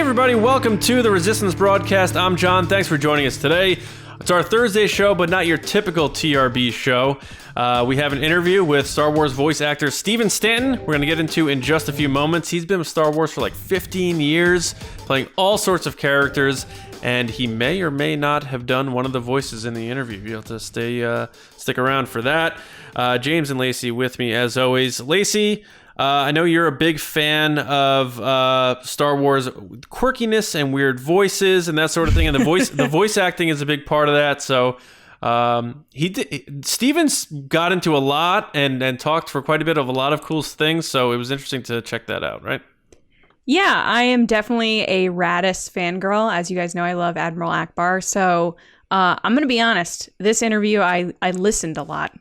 everybody, welcome to the Resistance Broadcast. I'm John. Thanks for joining us today. It's our Thursday show, but not your typical TRB show. We have an interview with Star Wars voice actor Steven Stanton. We're going to get into in just a few moments. He's been with Star Wars for like 15 years, playing all sorts of characters, and he may or may not have done one of the voices in the interview. You'll have to stick around for that. James and Lacey with me as always. Lacey, I know you're a big fan of Star Wars quirkiness and weird voices and that sort of thing, and the voice acting is a big part of that. So Steven's got into a lot and talked for quite a bit of a lot of cool things. So it was interesting to check that out, right? Yeah, I am definitely a Raddus fangirl. As you guys know, I love Admiral Akbar. So I'm going to be honest. This interview, I listened a lot.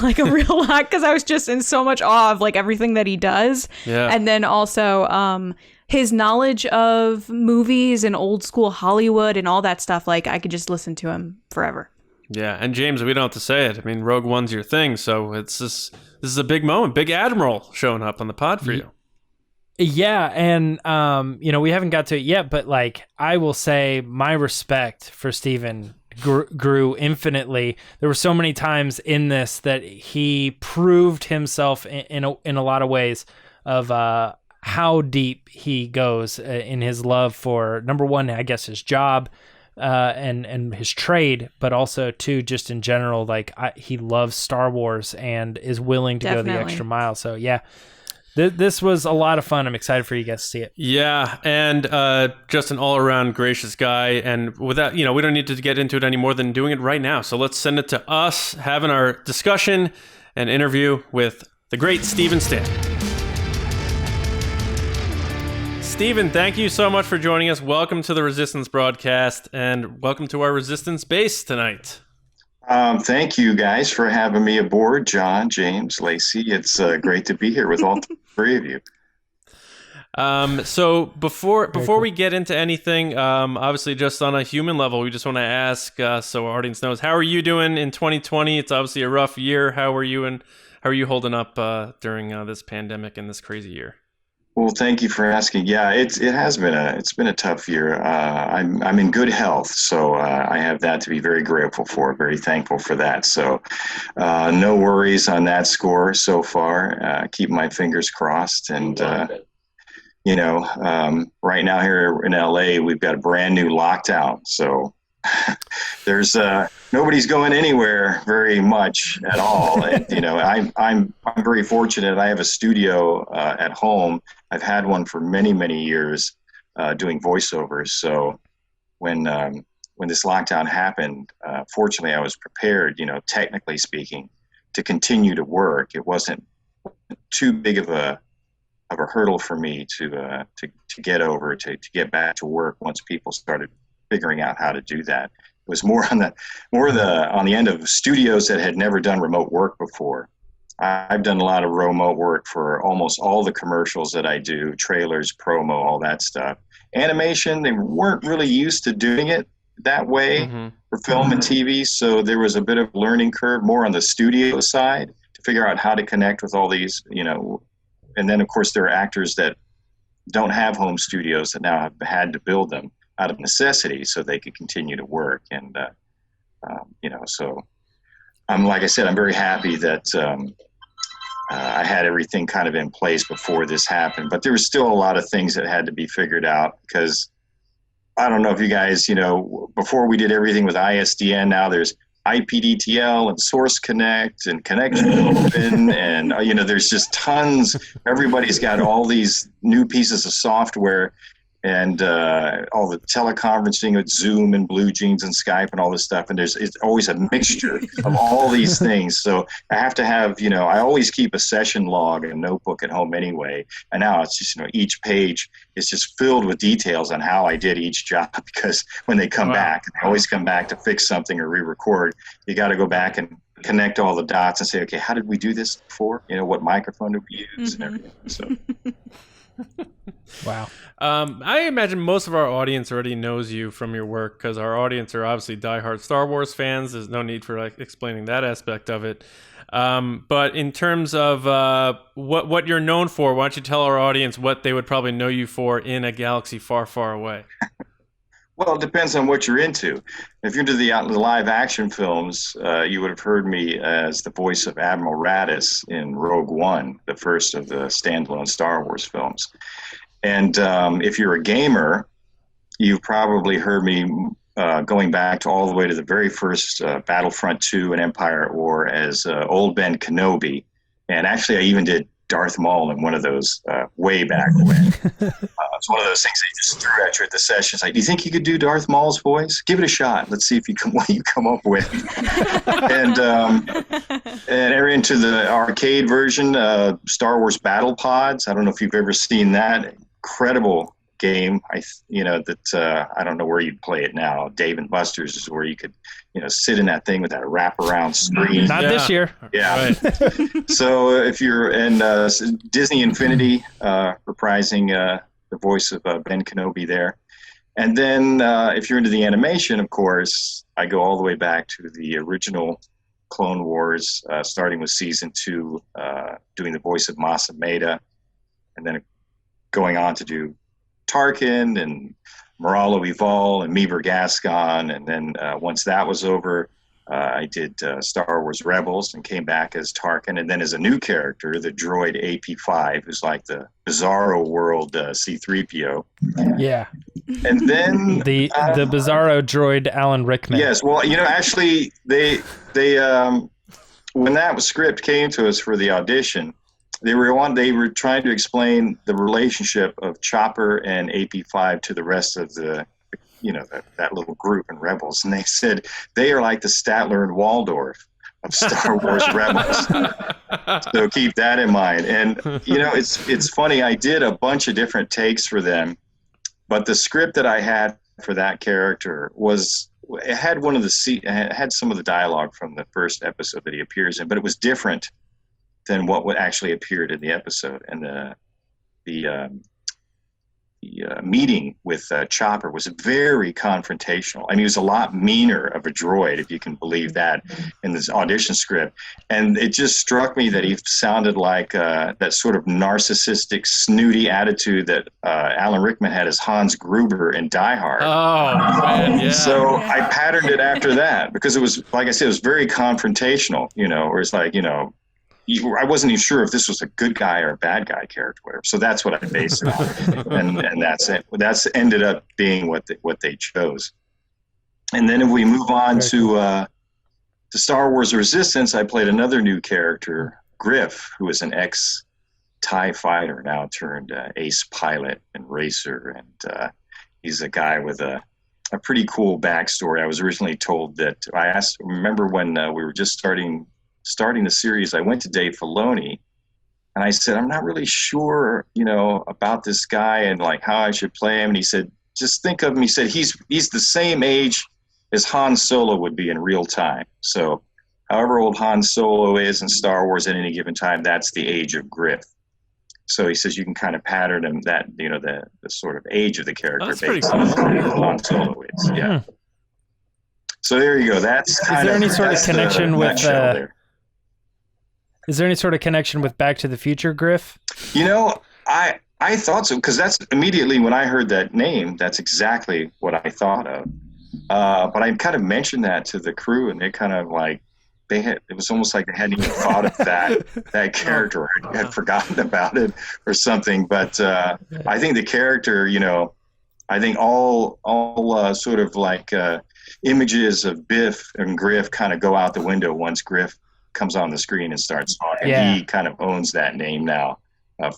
Like a real lot, because I was just in so much awe of like everything that he does. Yeah. And then also his knowledge of movies and old school Hollywood and all that stuff. Like I could just listen to him forever. Yeah. And James, we don't have to say it. I mean, Rogue One's your thing. So this is a big moment. Big Admiral showing up on the pod for you. Yeah. And, we haven't got to it yet, but like I will say my respect for Steven grew infinitely. There were so many times in this that he proved himself in a lot of ways of how deep he goes in his love for, number one, I guess his job and his trade, but also too just in general, like he loves Star Wars and is willing to go the extra mile. So yeah. This was a lot of fun. I'm excited for you guys to see it. Yeah, and just an all-around gracious guy. And with that, we don't need to get into it any more than doing it right now. So let's send it to us, having our discussion and interview with the great Steven Stanton. Steven, thank you so much for joining us. Welcome to the Resistance Broadcast, and welcome to our Resistance base tonight. Thank you guys for having me aboard, John, James, Lacey. It's great to be here with all three of you. So before we get into anything, obviously just on a human level, we just want to ask, so our audience knows, how are you doing in 2020? It's obviously a rough year. How are you holding up during this pandemic and this crazy year? Well, thank you for asking. Yeah, it's been a tough year. I'm in good health, so I have that to be very grateful for, very thankful for that. So no worries on that score so far. Keep my fingers crossed. And right now here in LA, we've got a brand new lockdown. So there's nobody's going anywhere very much at all. And, I'm very fortunate. I have a studio at home. I've had one for many, many years doing voiceovers. So when this lockdown happened, fortunately I was prepared, technically speaking, to continue to work. It wasn't too big of a hurdle for me to get over, to get back to work once people started figuring out how to do that. It was more on the end of studios that had never done remote work before. I've done a lot of remote work for almost all the commercials that I do, trailers, promo, all that stuff. Animation, they weren't really used to doing it that way for film and TV, so there was a bit of a learning curve more on the studio side to figure out how to connect with all these, and then of course there are actors that don't have home studios that now have had to build them out of necessity so they could continue to work. And, so like I said, I'm very happy that I had everything kind of in place before this happened, but there was still a lot of things that had to be figured out because I don't know if you guys, before we did everything with ISDN, now there's IPDTL and Source Connect and Connection Open and, there's just tons. Everybody's got all these new pieces of software and all the teleconferencing with Zoom and Blue Jeans and Skype and all this stuff. And it's always a mixture of all these things. So I have to have, I always keep a session log and a notebook at home anyway. And now it's just, each page is just filled with details on how I did each job because when they come back, and they always come back to fix something or re-record, you got to go back and connect all the dots and say, okay, how did we do this before? What microphone did we use and everything. So. Wow. I imagine most of our audience already knows you from your work because our audience are obviously diehard Star Wars fans. There's no need for explaining that aspect of it. But in terms of what you're known for, why don't you tell our audience what they would probably know you for in a galaxy far, far away? Well, it depends on what you're into. If you're into the live action films, you would have heard me as the voice of Admiral Raddus in Rogue One, the first of the standalone Star Wars films. And if you're a gamer, you've probably heard me going back to all the way to the very first Battlefront 2 and Empire at War as ObiWan Kenobi. And actually, I even did Darth Maul in one of those way back when. It's one of those things they just threw at you at the session. It's like, do you think you could do Darth Maul's voice? Give it a shot. Let's see if what you come up with. and into the arcade version, Star Wars Battle Pods. I don't know if you've ever seen that incredible game. I don't know where you'd play it now. Dave and Buster's is where you could, sit in that thing with that wraparound screen. Not this year. Yeah. Right. So if you're in Disney Infinity, reprising the voice of Ben Kenobi there. And then if you're into the animation, of course, I go all the way back to the original Clone Wars, starting with season 2, doing the voice of Mas Amedda, and then going on to do Tarkin and Moralo Eval and Meever Gascon. And then once that was over, I did Star Wars Rebels and came back as Tarkin. And then as a new character, the droid AP5, who's like the Bizarro World C-3PO. Yeah. And then the Bizarro droid Alan Rickman. Yes. Well, actually, they when that script came to us for the audition, they were trying to explain the relationship of Chopper and AP5 to the rest of the, that little group in Rebels. And they said they are like the Statler and Waldorf of Star Wars Rebels. So keep that in mind. And, it's funny. I did a bunch of different takes for them, but the script that I had for that character it had some of the dialogue from the first episode that he appears in, but it was different than what actually appeared in the episode. And the meeting with Chopper was very confrontational. I mean, he was a lot meaner of a droid, if you can believe that, in this audition script. And it just struck me that he sounded like that sort of narcissistic, snooty attitude that Alan Rickman had as Hans Gruber in Die Hard. Oh, man, yeah. So I patterned it after that because it was, like I said, it was very confrontational, where it's like, I wasn't even sure if this was a good guy or a bad guy character, whatever. So that's what I based it on, and that's it. That's ended up being what they chose. And then if we move on to Star Wars Resistance, I played another new character, Griff, who is an ex-TIE fighter now turned ace pilot and racer, and he's a guy with a pretty cool backstory. I was originally told that remember when we were just starting the series, I went to Dave Filoni and I said, I'm not really sure, about this guy and like how I should play him. And he said, just think of him. He said, he's the same age as Han Solo would be in real time. So however old Han Solo is in Star Wars at any given time, that's the age of Griff. So he says you can kind of pattern him that, the sort of age of the character. That's pretty based on who Han Solo is. Yeah. So there you go. That's is there any sort of connection with Is there any sort of connection with Back to the Future, Griff? I thought so, because that's immediately when I heard that name, that's exactly what I thought of. But I kind of mentioned that to the crew, and they kind of like, it was almost like they hadn't even thought of that character, or had forgotten about it or something. But I think the character, I think all sort of like images of Biff and Griff kind of go out the window once Griff comes on the screen and starts talking. Yeah. He kind of owns that name now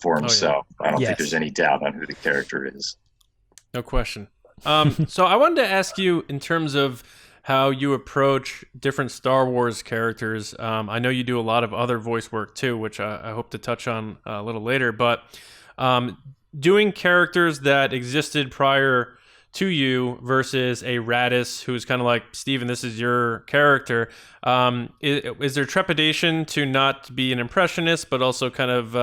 for himself. I don't think there's any doubt on who the character is. No question. So I wanted to ask you in terms of how you approach different Star Wars characters. I know you do a lot of other voice work too, which I hope to touch on a little later, but doing characters that existed prior to you versus a Raddus who's kind of like, Steven, this is your character. Is there trepidation to not be an impressionist, but also kind of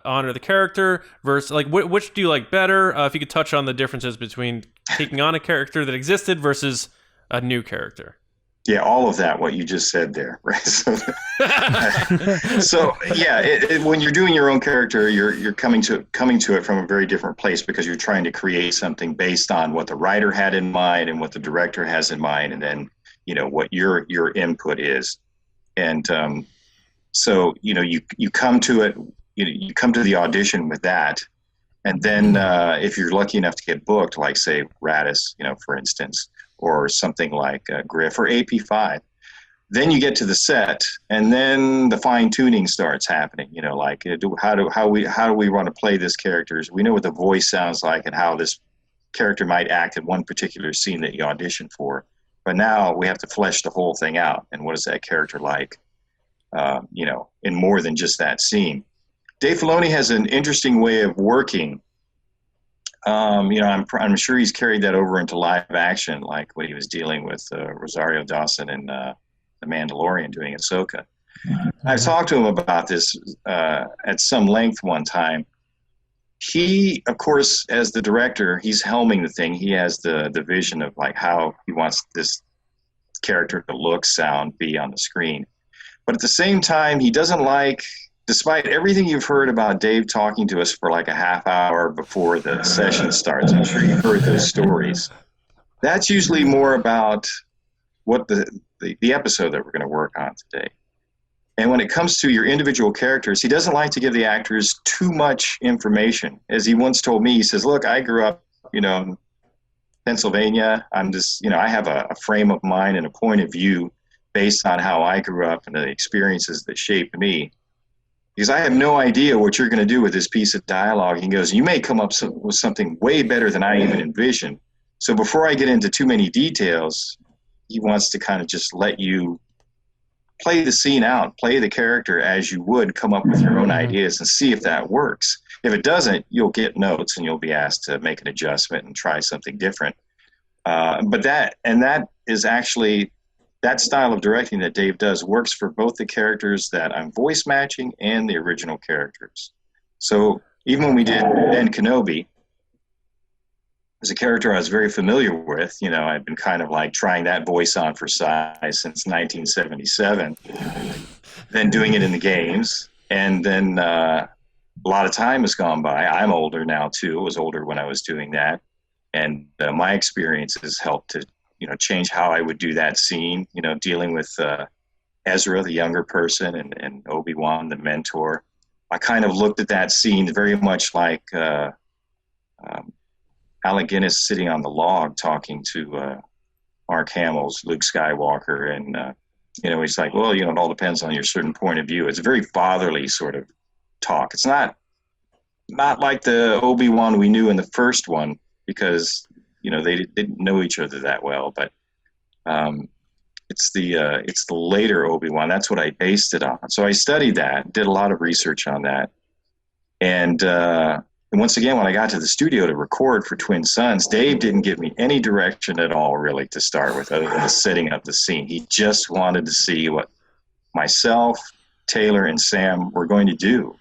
honor the character versus like which do you like better? If you could touch on the differences between taking on a character that existed versus a new character. Yeah, all of that, what you just said there, right? So yeah, when you're doing your own character, you're coming to it from a very different place because you're trying to create something based on what the writer had in mind and what the director has in mind, and then what your input is. And so you come to it, you come to the audition with that, and then if you're lucky enough to get booked, like say Raddus, for instance, or something like Griff or AP5, then you get to the set, and then the fine tuning starts happening. Like how do we want to play this character? We know what the voice sounds like and how this character might act in one particular scene that you audition for. But now we have to flesh the whole thing out. And what is that character like? In more than just that scene. Dave Filoni has an interesting way of working. I'm sure he's carried that over into live action, like when he was dealing with Rosario Dawson and The Mandalorian doing Ahsoka. I've talked to him about this at some length one time. He, of course, as the director, he's helming the thing. He has the vision of like how he wants this character to look, sound, be on the screen. But at the same time, he doesn't like, despite everything you've heard about Dave talking to us for like a half hour before the session starts, I'm sure you've heard those stories. That's usually more about what the episode that we're going to work on today. And when it comes to your individual characters, he doesn't like to give the actors too much information. As he once told me, he says, look, I grew up, in Pennsylvania. I'm just, I have a frame of mind and a point of view based on how I grew up and the experiences that shaped me. Because I have no idea what you're going to do with this piece of dialogue. He goes, you may come up with something way better than I even envisioned. So before I get into too many details, he wants to kind of just let you play the scene out, play the character as you would, come up with your own ideas and see if that works. If it doesn't, you'll get notes and you'll be asked to make an adjustment and try something different. But that is actually, that style of directing that Dave does works for both the characters that I'm voice matching and the original characters. So even when we did ObiWan Kenobi, as a character I was very familiar with, I'd been kind of like trying that voice on for size since 1977, then doing it in the games. And then a lot of time has gone by. I'm older now too. I was older when I was doing that. And my experiences helped to, change how I would do that scene, dealing with Ezra, the younger person, and Obi-Wan, the mentor. I kind of looked at that scene very much like Alec Guinness sitting on the log talking to Mark Hamill's Luke Skywalker. And, he's like, well, it all depends on your certain point of view. It's a very fatherly sort of talk. It's not like the Obi-Wan we knew in the first one, because they didn't know each other that well, but it's the later Obi-Wan. That's what I based it on. So I studied that, did a lot of research on that, and once again, when I got to the studio to record for Twin Sons, Dave didn't give me any direction at all, really, to start with, other than setting up the scene. He just wanted to see what myself, Taylor, and Sam were going to do,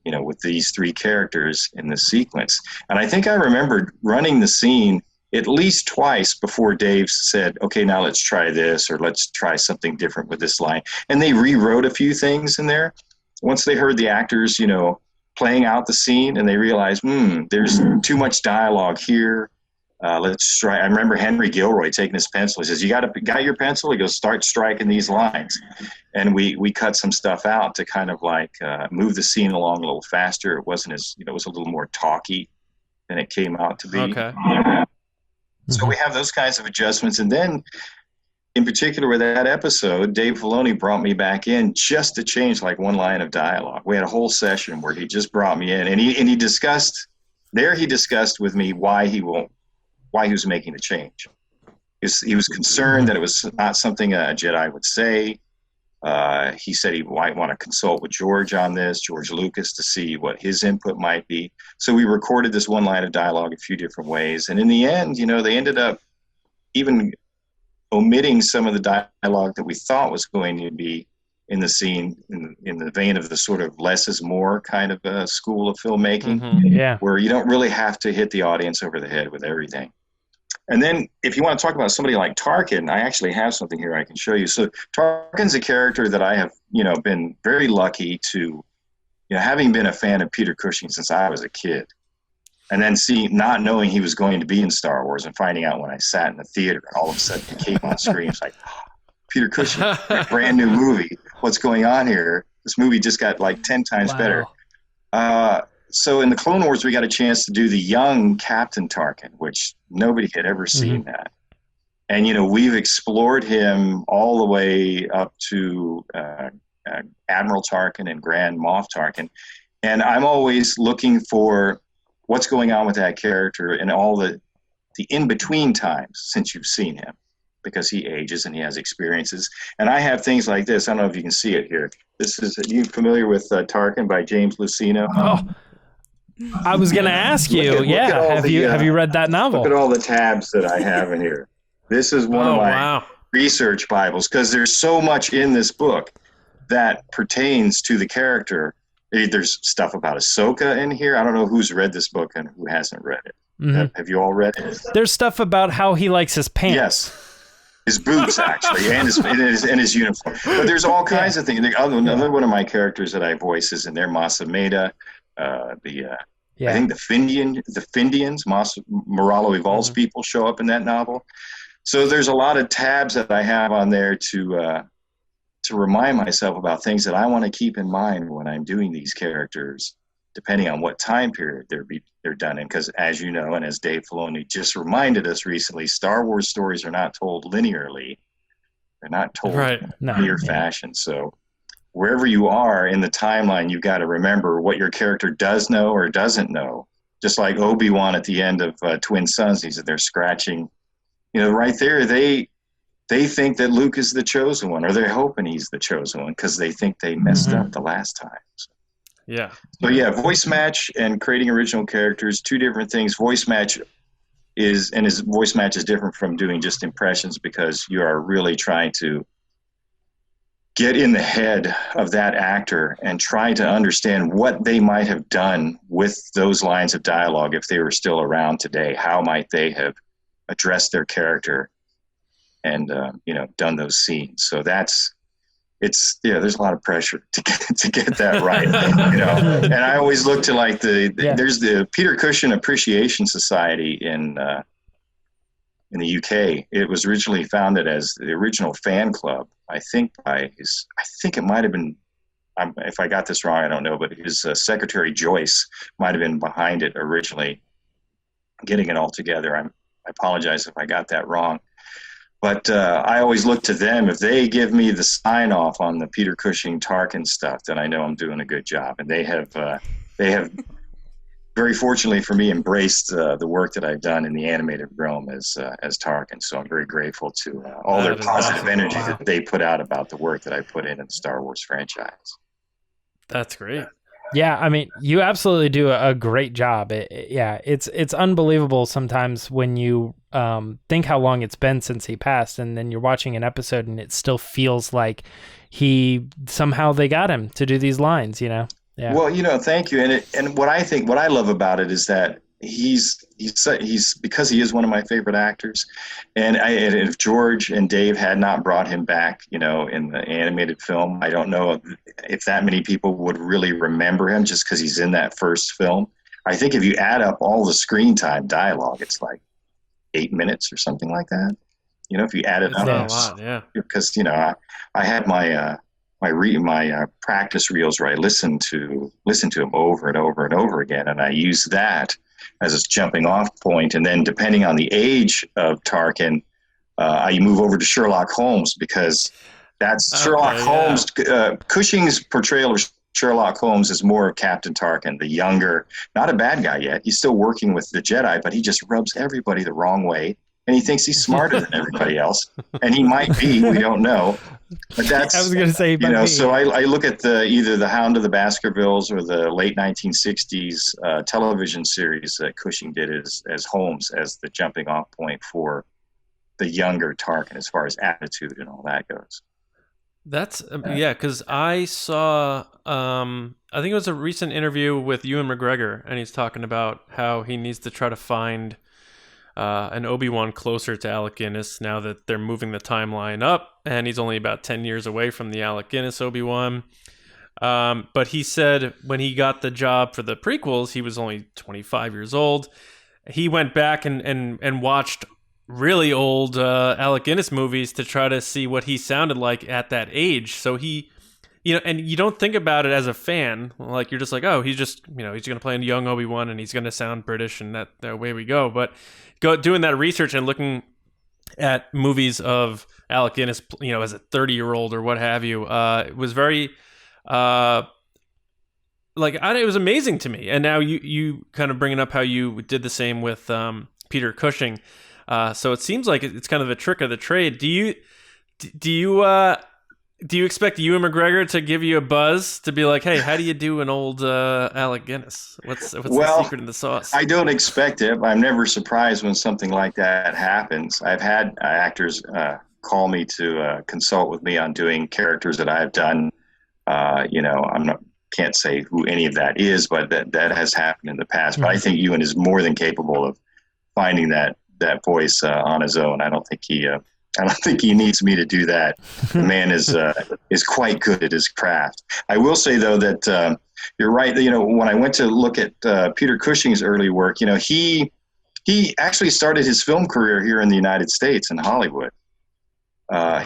with these three characters in the sequence. And I think I remembered running the scene at least twice before Dave said, okay, now let's try this, or let's try something different with this line. And they rewrote a few things in there. Once they heard the actors, playing out the scene, and they realized, there's too much dialogue here. Let's try. I remember Henry Gilroy taking his pencil. He says, you got your pencil? He goes, start striking these lines. And we cut some stuff out to kind of like move the scene along a little faster. It wasn't as, it was a little more talky than it came out to be. Okay. So we have those kinds of adjustments. And then in particular with that episode, Dave Filoni brought me back in just to change like one line of dialogue. We had a whole session where he just brought me in, and he discussed with me why he was making the change. He was concerned that it was not something a Jedi would say. He said he might want to consult with George on this, George Lucas, to see what his input might be. So we recorded this one line of dialogue a few different ways. And in the end, they ended up even omitting some of the dialogue that we thought was going to be in the scene, in the vein of the sort of less is more kind of school of filmmaking, where you don't really have to hit the audience over the head with everything. And then if you want to talk about somebody like Tarkin, I actually have something here I can show you. So Tarkin's a character that I have, been very lucky to, having been a fan of Peter Cushing since I was a kid, and then not knowing he was going to be in Star Wars and finding out when I sat in the theater and all of a sudden he came on screen. It's like, Peter Cushing, a brand new movie. What's going on here? This movie just got like 10 times better. So in the Clone Wars, we got a chance to do the young Captain Tarkin, which nobody had ever seen that. And, we've explored him all the way up to Admiral Tarkin and Grand Moff Tarkin. And I'm always looking for what's going on with that character and all the in-between times since you've seen him, because he ages and he has experiences. And I have things like this. I don't know if you can see it here. This is, are you familiar with Tarkin by James Luceno? Oh, I was going to ask you. Have you read that novel? Look at all the tabs that I have in here. This is one of my research Bibles, because there's so much in this book that pertains to the character. There's stuff about Ahsoka in here. I don't know who's read this book and who hasn't read it. Have you all read it? There's stuff about how he likes his pants. Yes. His boots, actually, and his uniform. But there's all kinds of things. Another one of my characters that I voice is in there, Masameda, I think the Findians, Moralo Evolves people show up in that novel. So there's a lot of tabs that I have on there to remind myself about things that I want to keep in mind when I'm doing these characters, depending on what time period they're done in. Because as you know, and as Dave Filoni just reminded us recently, Star Wars stories are not told linearly. They're not told in a linear fashion. So wherever you are in the timeline, you've got to remember what your character does know or doesn't know. Just like Obi-Wan at the end of Twin Sons, they're scratching. Right there, they think that Luke is the chosen one, or they're hoping he's the chosen one because they think they messed up the last time. So voice match and creating original characters, two different things. Voice match is different from doing just impressions, because you are really trying to get in the head of that actor and try to understand what they might have done with those lines of dialogue if they were still around today. How might they have addressed their character and done those scenes? So there's a lot of pressure to get that right. And I always look to there's the Peter Cushing Appreciation Society in the UK. It was originally founded as the original fan club. I think it might have been, if I got this wrong, I don't know, but his secretary Joyce might have been behind it originally, getting it all together. I apologize if I got that wrong. But I always look to them. If they give me the sign off on the Peter Cushing Tarkin stuff, then I know I'm doing a good job. And they have very fortunately for me embraced the work that I've done in the animated realm as Tarkin. So I'm very grateful to all their positive energy that they put out about the work that I put in the Star Wars franchise. That's great. Yeah, I mean, you absolutely do a great job. It's unbelievable sometimes when you think how long it's been since he passed, and then you're watching an episode and it still feels like they got him to do these lines, Yeah. Well, thank you. And what I love about it is that he's because he is one of my favorite actors, and if George and Dave had not brought him back, in the animated film, I don't know if that many people would really remember him just because he's in that first film. I think if you add up all the screen time dialogue, it's like 8 minutes or something like that. If you add it up, a lot, yeah. Because I had my practice reels where I listen to them over and over and over again, and I use that as a jumping off point. And then depending on the age of Tarkin, I move over to Sherlock Holmes, because that's Sherlock Holmes. Cushing's portrayal of Sherlock Holmes is more of Captain Tarkin, the younger, not a bad guy yet. He's still working with the Jedi, but he just rubs everybody the wrong way. and he thinks he's smarter than everybody else, and he might be. We don't know. But that's, I was going to say, so I look at either the Hound of the Baskervilles or the late 1960s television series that Cushing did as Holmes as the jumping off point for the younger Tarkin as far as attitude and all that goes. That's because I saw I think it was a recent interview with Ewan McGregor, and he's talking about how he needs to try to find an Obi-Wan closer to Alec Guinness now that they're moving the timeline up, and he's only about 10 years away from the Alec Guinness Obi-Wan. But he said when he got the job for the prequels, he was only 25 years old. He went back and watched really old Alec Guinness movies to try to see what he sounded like at that age. So he, and you don't think about it as a fan, like you're just like, oh, he's just, he's going to play a young Obi-Wan and he's going to sound British and that away we go. But doing that research and looking at movies of Alec Guinness, as a 30-year-old or what have you, it was very, it was amazing to me. And now you kind of bringing up how you did the same with Peter Cushing. So it seems like it's kind of a trick of the trade. Do you expect Ewan McGregor to give you a buzz to be like, hey, how do you do an old Alec Guinness? What's the secret in the sauce? I don't expect it. I'm never surprised when something like that happens. I've had actors call me to consult with me on doing characters that I've done. Can't say who any of that is, but that has happened in the past. But I think Ewan is more than capable of finding that voice on his own. I don't think he needs me to do that. The man is quite good at his craft. I will say though that you're right. When I went to look at Peter Cushing's early work, he actually started his film career here in the United States in Hollywood.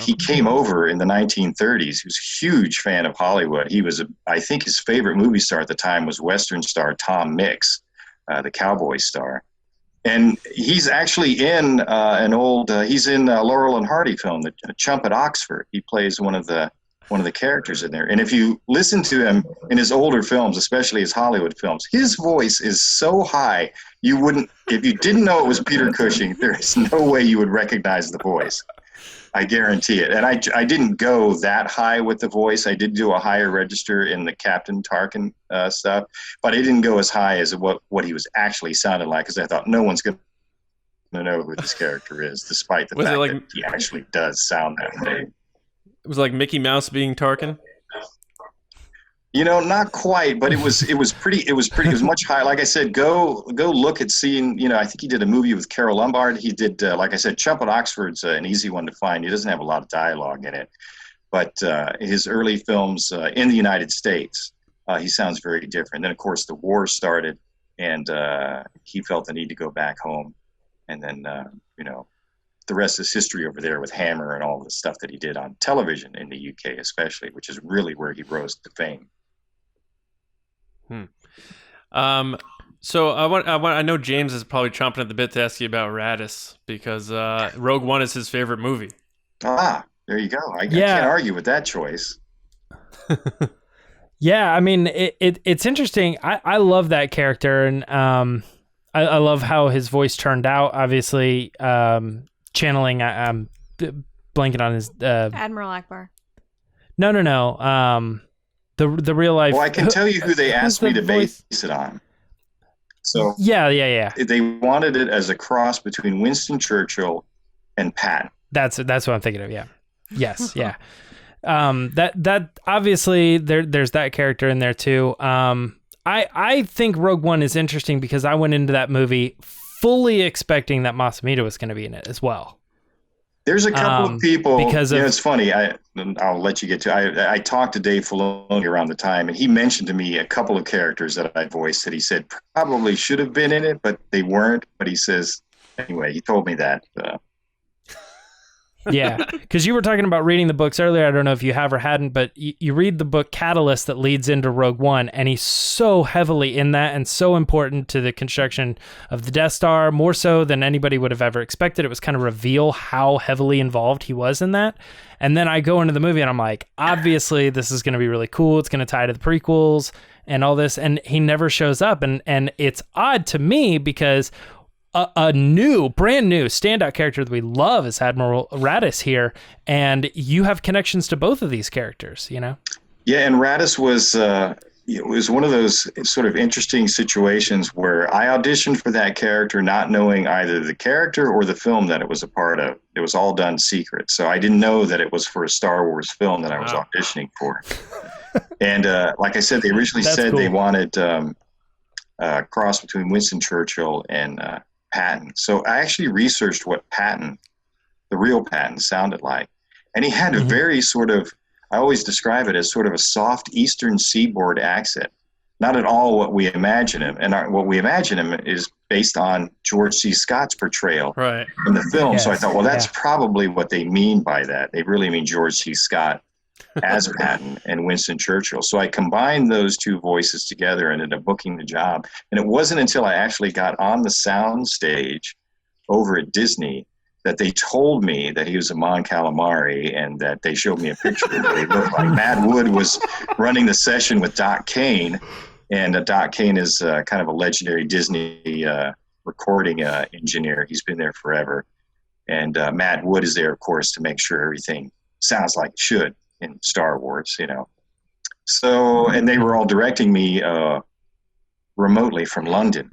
He came over in the 1930s. He was a huge fan of Hollywood. I think his favorite movie star at the time was Western star Tom Mix, the cowboy star. And he's actually in he's in Laurel and Hardy film, The Chump at Oxford. He plays one of the characters in there. And if you listen to him in his older films, especially his Hollywood films, his voice is so high, if you didn't know it was Peter Cushing, there is no way you would recognize the voice. I guarantee it. And I didn't go that high with the voice. I did do a higher register in the Captain Tarkin stuff, but I didn't go as high as what he was actually sounding like, because I thought no one's going to know who this character is, despite the fact that he actually does sound that way. It was like Mickey Mouse being Tarkin? Not quite, but it was much higher. Like I said, go look at seeing, I think he did a movie with Carole Lombard. He did, like I said, Chump at Oxford's an easy one to find. He doesn't have a lot of dialogue in it, but his early films in the United States, he sounds very different. Then, of course, the war started, and he felt the need to go back home. And then, the rest is history over there with Hammer and all the stuff that he did on television in the UK, especially, which is really where he rose to fame. So I know James is probably chomping at the bit to ask you about Raddus, because Rogue One is his favorite movie. There you go. I can't argue with that choice. Yeah, I mean, it's interesting. I love that character, and I love how his voice turned out. Obviously, channeling. I'm blanking on his Admiral Akbar. No. The real life. Well, I can tell you who they asked me to base it on. So yeah. They wanted it as a cross between Winston Churchill and Patton. That's what I'm thinking of. Yeah. Yes. Yeah. That obviously there's that character in there too. I think Rogue One is interesting because I went into that movie fully expecting that Mas Amedda was going to be in it as well. There's a couple of people, because it's funny. I'll let you get to. I talked to Dave Filoni around the time, and he mentioned to me a couple of characters that I voiced that he said probably should have been in it, but they weren't. But he says anyway. He told me that. Yeah, because you were talking about reading the books earlier. I don't know if you have or hadn't, but you read the book Catalyst that leads into Rogue One, and he's so heavily in that and so important to the construction of the Death Star, more so than anybody would have ever expected. It was kind of reveal how heavily involved he was in that. And then I go into the movie and I'm like, obviously this is going to be really cool. It's going to tie to the prequels and all this. And he never shows up. And it's odd to me because a brand new standout character that we love is Admiral Raddus here, and you have connections to both of these characters, you know? Yeah, and Raddus was it was one of those sort of interesting situations where I auditioned for that character not knowing either the character or the film that it was a part of. It was all done secret, so I didn't know that it was for a Star Wars film that I was auditioning for. And like I said, they originally said they wanted a cross between Winston Churchill and Patton. So I actually researched what Patton, the real Patton, sounded like. And he had a very sort of, I always describe it as sort of a soft Eastern Seaboard accent. Not at all what we imagine him. And what we imagine him is based on George C. Scott's portrayal in the film. Yes, so I thought, well, that's probably what they mean by that. They really mean George C. Scott as Patton and Winston Churchill. So I combined those two voices together and ended up booking the job. And it wasn't until I actually got on the sound stage over at Disney that they told me that he was a Mon Calamari, and that they showed me a picture of what he looked like. Matt Wood was running the session with Doc Kane, and Doc Kane is kind of a legendary Disney recording engineer. He's been there forever. And Matt Wood is there, of course, to make sure everything sounds like it should in Star Wars, you know. So, and they were all directing me remotely from London.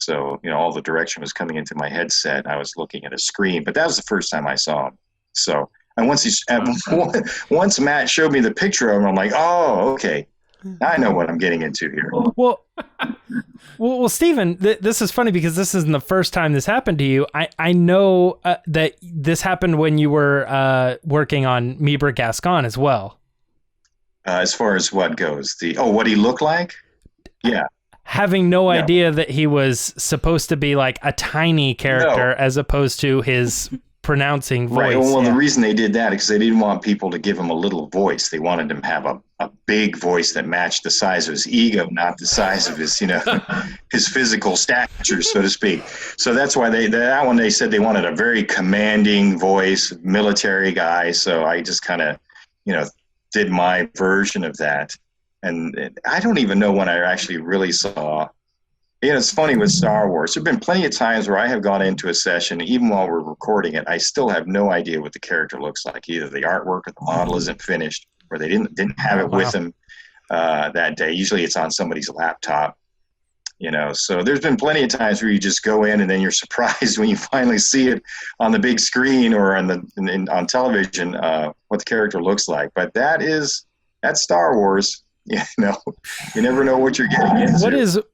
So, you know, all the direction was coming into my headset. I was looking at a screen, but that was the first time I saw him. So, and once Matt showed me the picture of him, I'm like, oh, okay, I know what I'm getting into here. Well, Stephen, this is funny because this isn't the first time this happened to you. I know that this happened when you were working on Meeber Gascon as well. As far as what goes, what he looked like? Yeah. Having no idea that he was supposed to be like a tiny character as opposed to his pronouncing voice. Right. Well, the reason they did that is because they didn't want people to give him a little voice. They wanted him to have a big voice that matched the size of his ego, not the size of his, his physical stature, so to speak. So that's why they said they wanted a very commanding voice, military guy. So I just kind of, did my version of that. And I don't even know when I actually really saw. It's funny with Star Wars. There have been plenty of times where I have gone into a session, even while we're recording it, I still have no idea what the character looks like. Either the artwork or the model isn't finished, or they didn't have it with them that day. Usually it's on somebody's laptop, So there's been plenty of times where you just go in and then you're surprised when you finally see it on the big screen or on television what the character looks like. But that's Star Wars. You never know what you're getting into.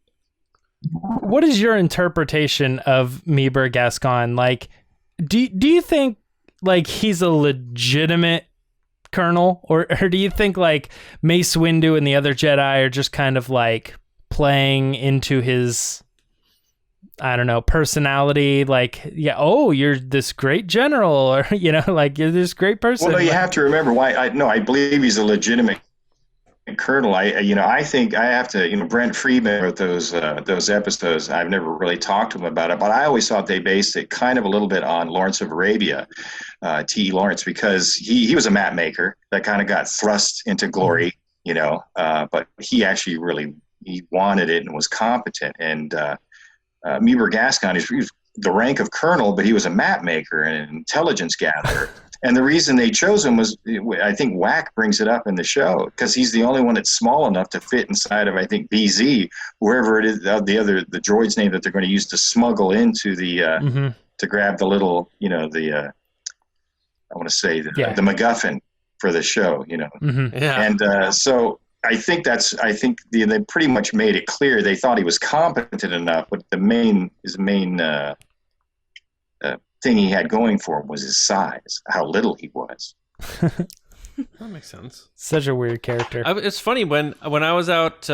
What is your interpretation of Meeber Gascon? Like, do you think like he's a legitimate colonel, or do you think like Mace Windu and the other Jedi are just kind of like playing into his, I don't know, personality? Like, you're this great general, or like you're this great person. Well, no, you have to remember why. I believe he's a legitimate colonel. I think I have to, Brent Friedman wrote those episodes. I've never really talked to him about it, but I always thought they based it kind of a little bit on Lawrence of Arabia, T.E. Lawrence, because he was a map maker that kind of got thrust into glory, but he actually he wanted it and was competent. And Meeber Gascon is the rank of colonel, but he was a map maker and an intelligence gatherer. And the reason they chose him was, I think Whack brings it up in the show, because he's the only one that's small enough to fit inside of, I think, BZ, wherever it is, the droid's name that they're going to use to smuggle into the, to grab the little, the MacGuffin for the show, Yeah. And so I think they pretty much made it clear they thought he was competent enough, but his main thing he had going for him was his size, how little he was. That makes sense. Such a weird character. It's funny when I was out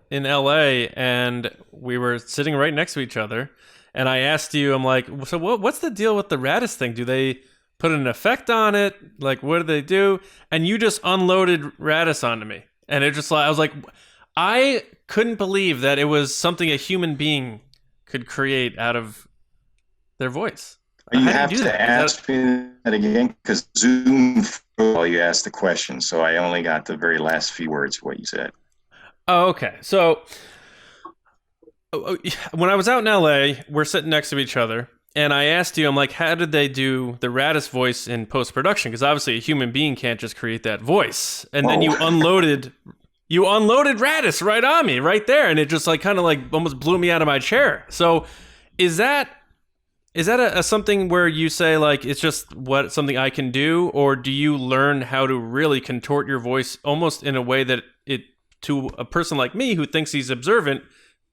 in LA and we were sitting right next to each other, and I asked you, I'm like, so what's the deal with the Raddus thing? Do they put an effect on it? Like, what do they do? And you just unloaded Raddus onto me, and it just I was like, I couldn't believe that it was something a human being could create out of their voice. You have to ask me that again, because Zoom while you asked the question, so I only got the very last few words of what you said. Oh, okay. So when I was out in LA, we're sitting next to each other, and I asked you, I'm like, how did they do the Raddus voice in post-production? Because obviously a human being can't just create that voice. And then you unloaded Raddus right on me, right there, and it just like kind of like almost blew me out of my chair. So is that a something where you say like it's just something I can do, or do you learn how to really contort your voice almost in a way that it, to a person like me who thinks he's observant,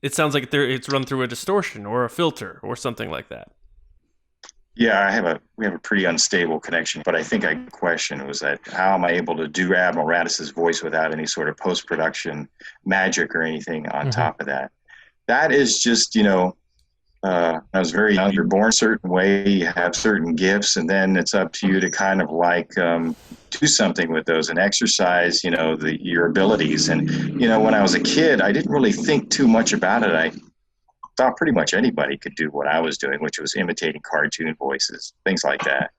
it sounds like it's run through a distortion or a filter or something like that? Yeah, we have a pretty unstable connection, but I think the question was that how am I able to do Admiral Raddus's voice without any sort of post-production magic or anything on top of that? That is just, I was very young. You're born a certain way, you have certain gifts, and then it's up to you to kind of like do something with those and exercise, your abilities. And, when I was a kid, I didn't really think too much about it. I thought pretty much anybody could do what I was doing, which was imitating cartoon voices, things like that,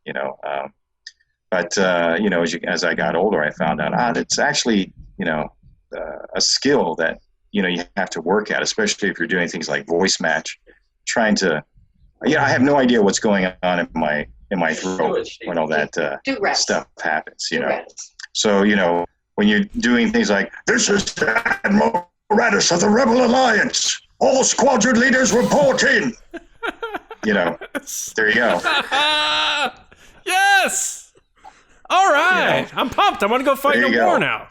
But, as I got older, I found out, it's actually, a skill that, you have to work at, especially if you're doing things like voice match, trying to, I have no idea what's going on in my throat when all that stuff happens, So, when you're doing things like, this is Admiral Raddus of the Rebel Alliance. All squadron leaders report in. There you go. Yes. All right. I'm pumped. I want to go fight in a war now.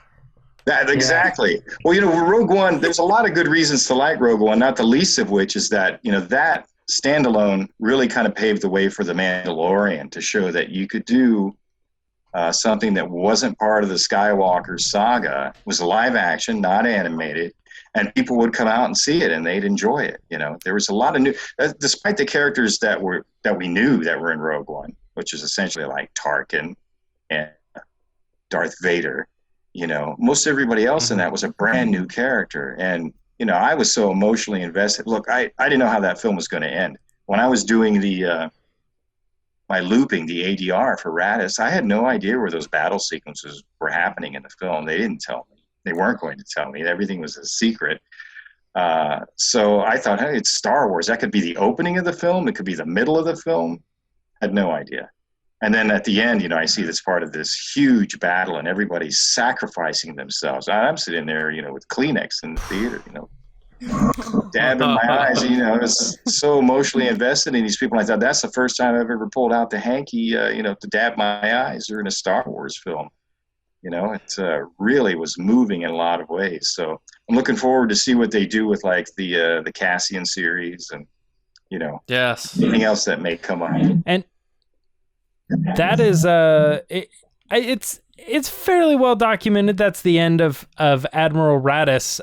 Exactly. Well, Rogue One, there's a lot of good reasons to like Rogue One, not the least of which is that, that standalone really kind of paved the way for The Mandalorian to show that you could do something that wasn't part of the Skywalker saga, was live action, not animated, and people would come out and see it and they'd enjoy it. There was a lot of new, despite the characters that we knew that were in Rogue One, which is essentially like Tarkin and Darth Vader. Most everybody else in that was a brand new character. And, I was so emotionally invested. Look, I didn't know how that film was going to end. When I was doing my looping, the ADR for Raddus, I had no idea where those battle sequences were happening in the film. They didn't tell me. They weren't going to tell me. Everything was a secret. So I thought, hey, it's Star Wars. That could be the opening of the film. It could be the middle of the film. I had no idea. And then at the end, I see this part of this huge battle and everybody's sacrificing themselves. I'm sitting there, with Kleenex in the theater, dabbing my eyes, I was so emotionally invested in these people. And I thought that's the first time I've ever pulled out the hanky, to dab my eyes during a Star Wars film. It really was moving in a lot of ways. So I'm looking forward to see what they do with like the Cassian series and, yes, anything else that may come up. And that is it's fairly well documented. That's the end of Admiral Raddus.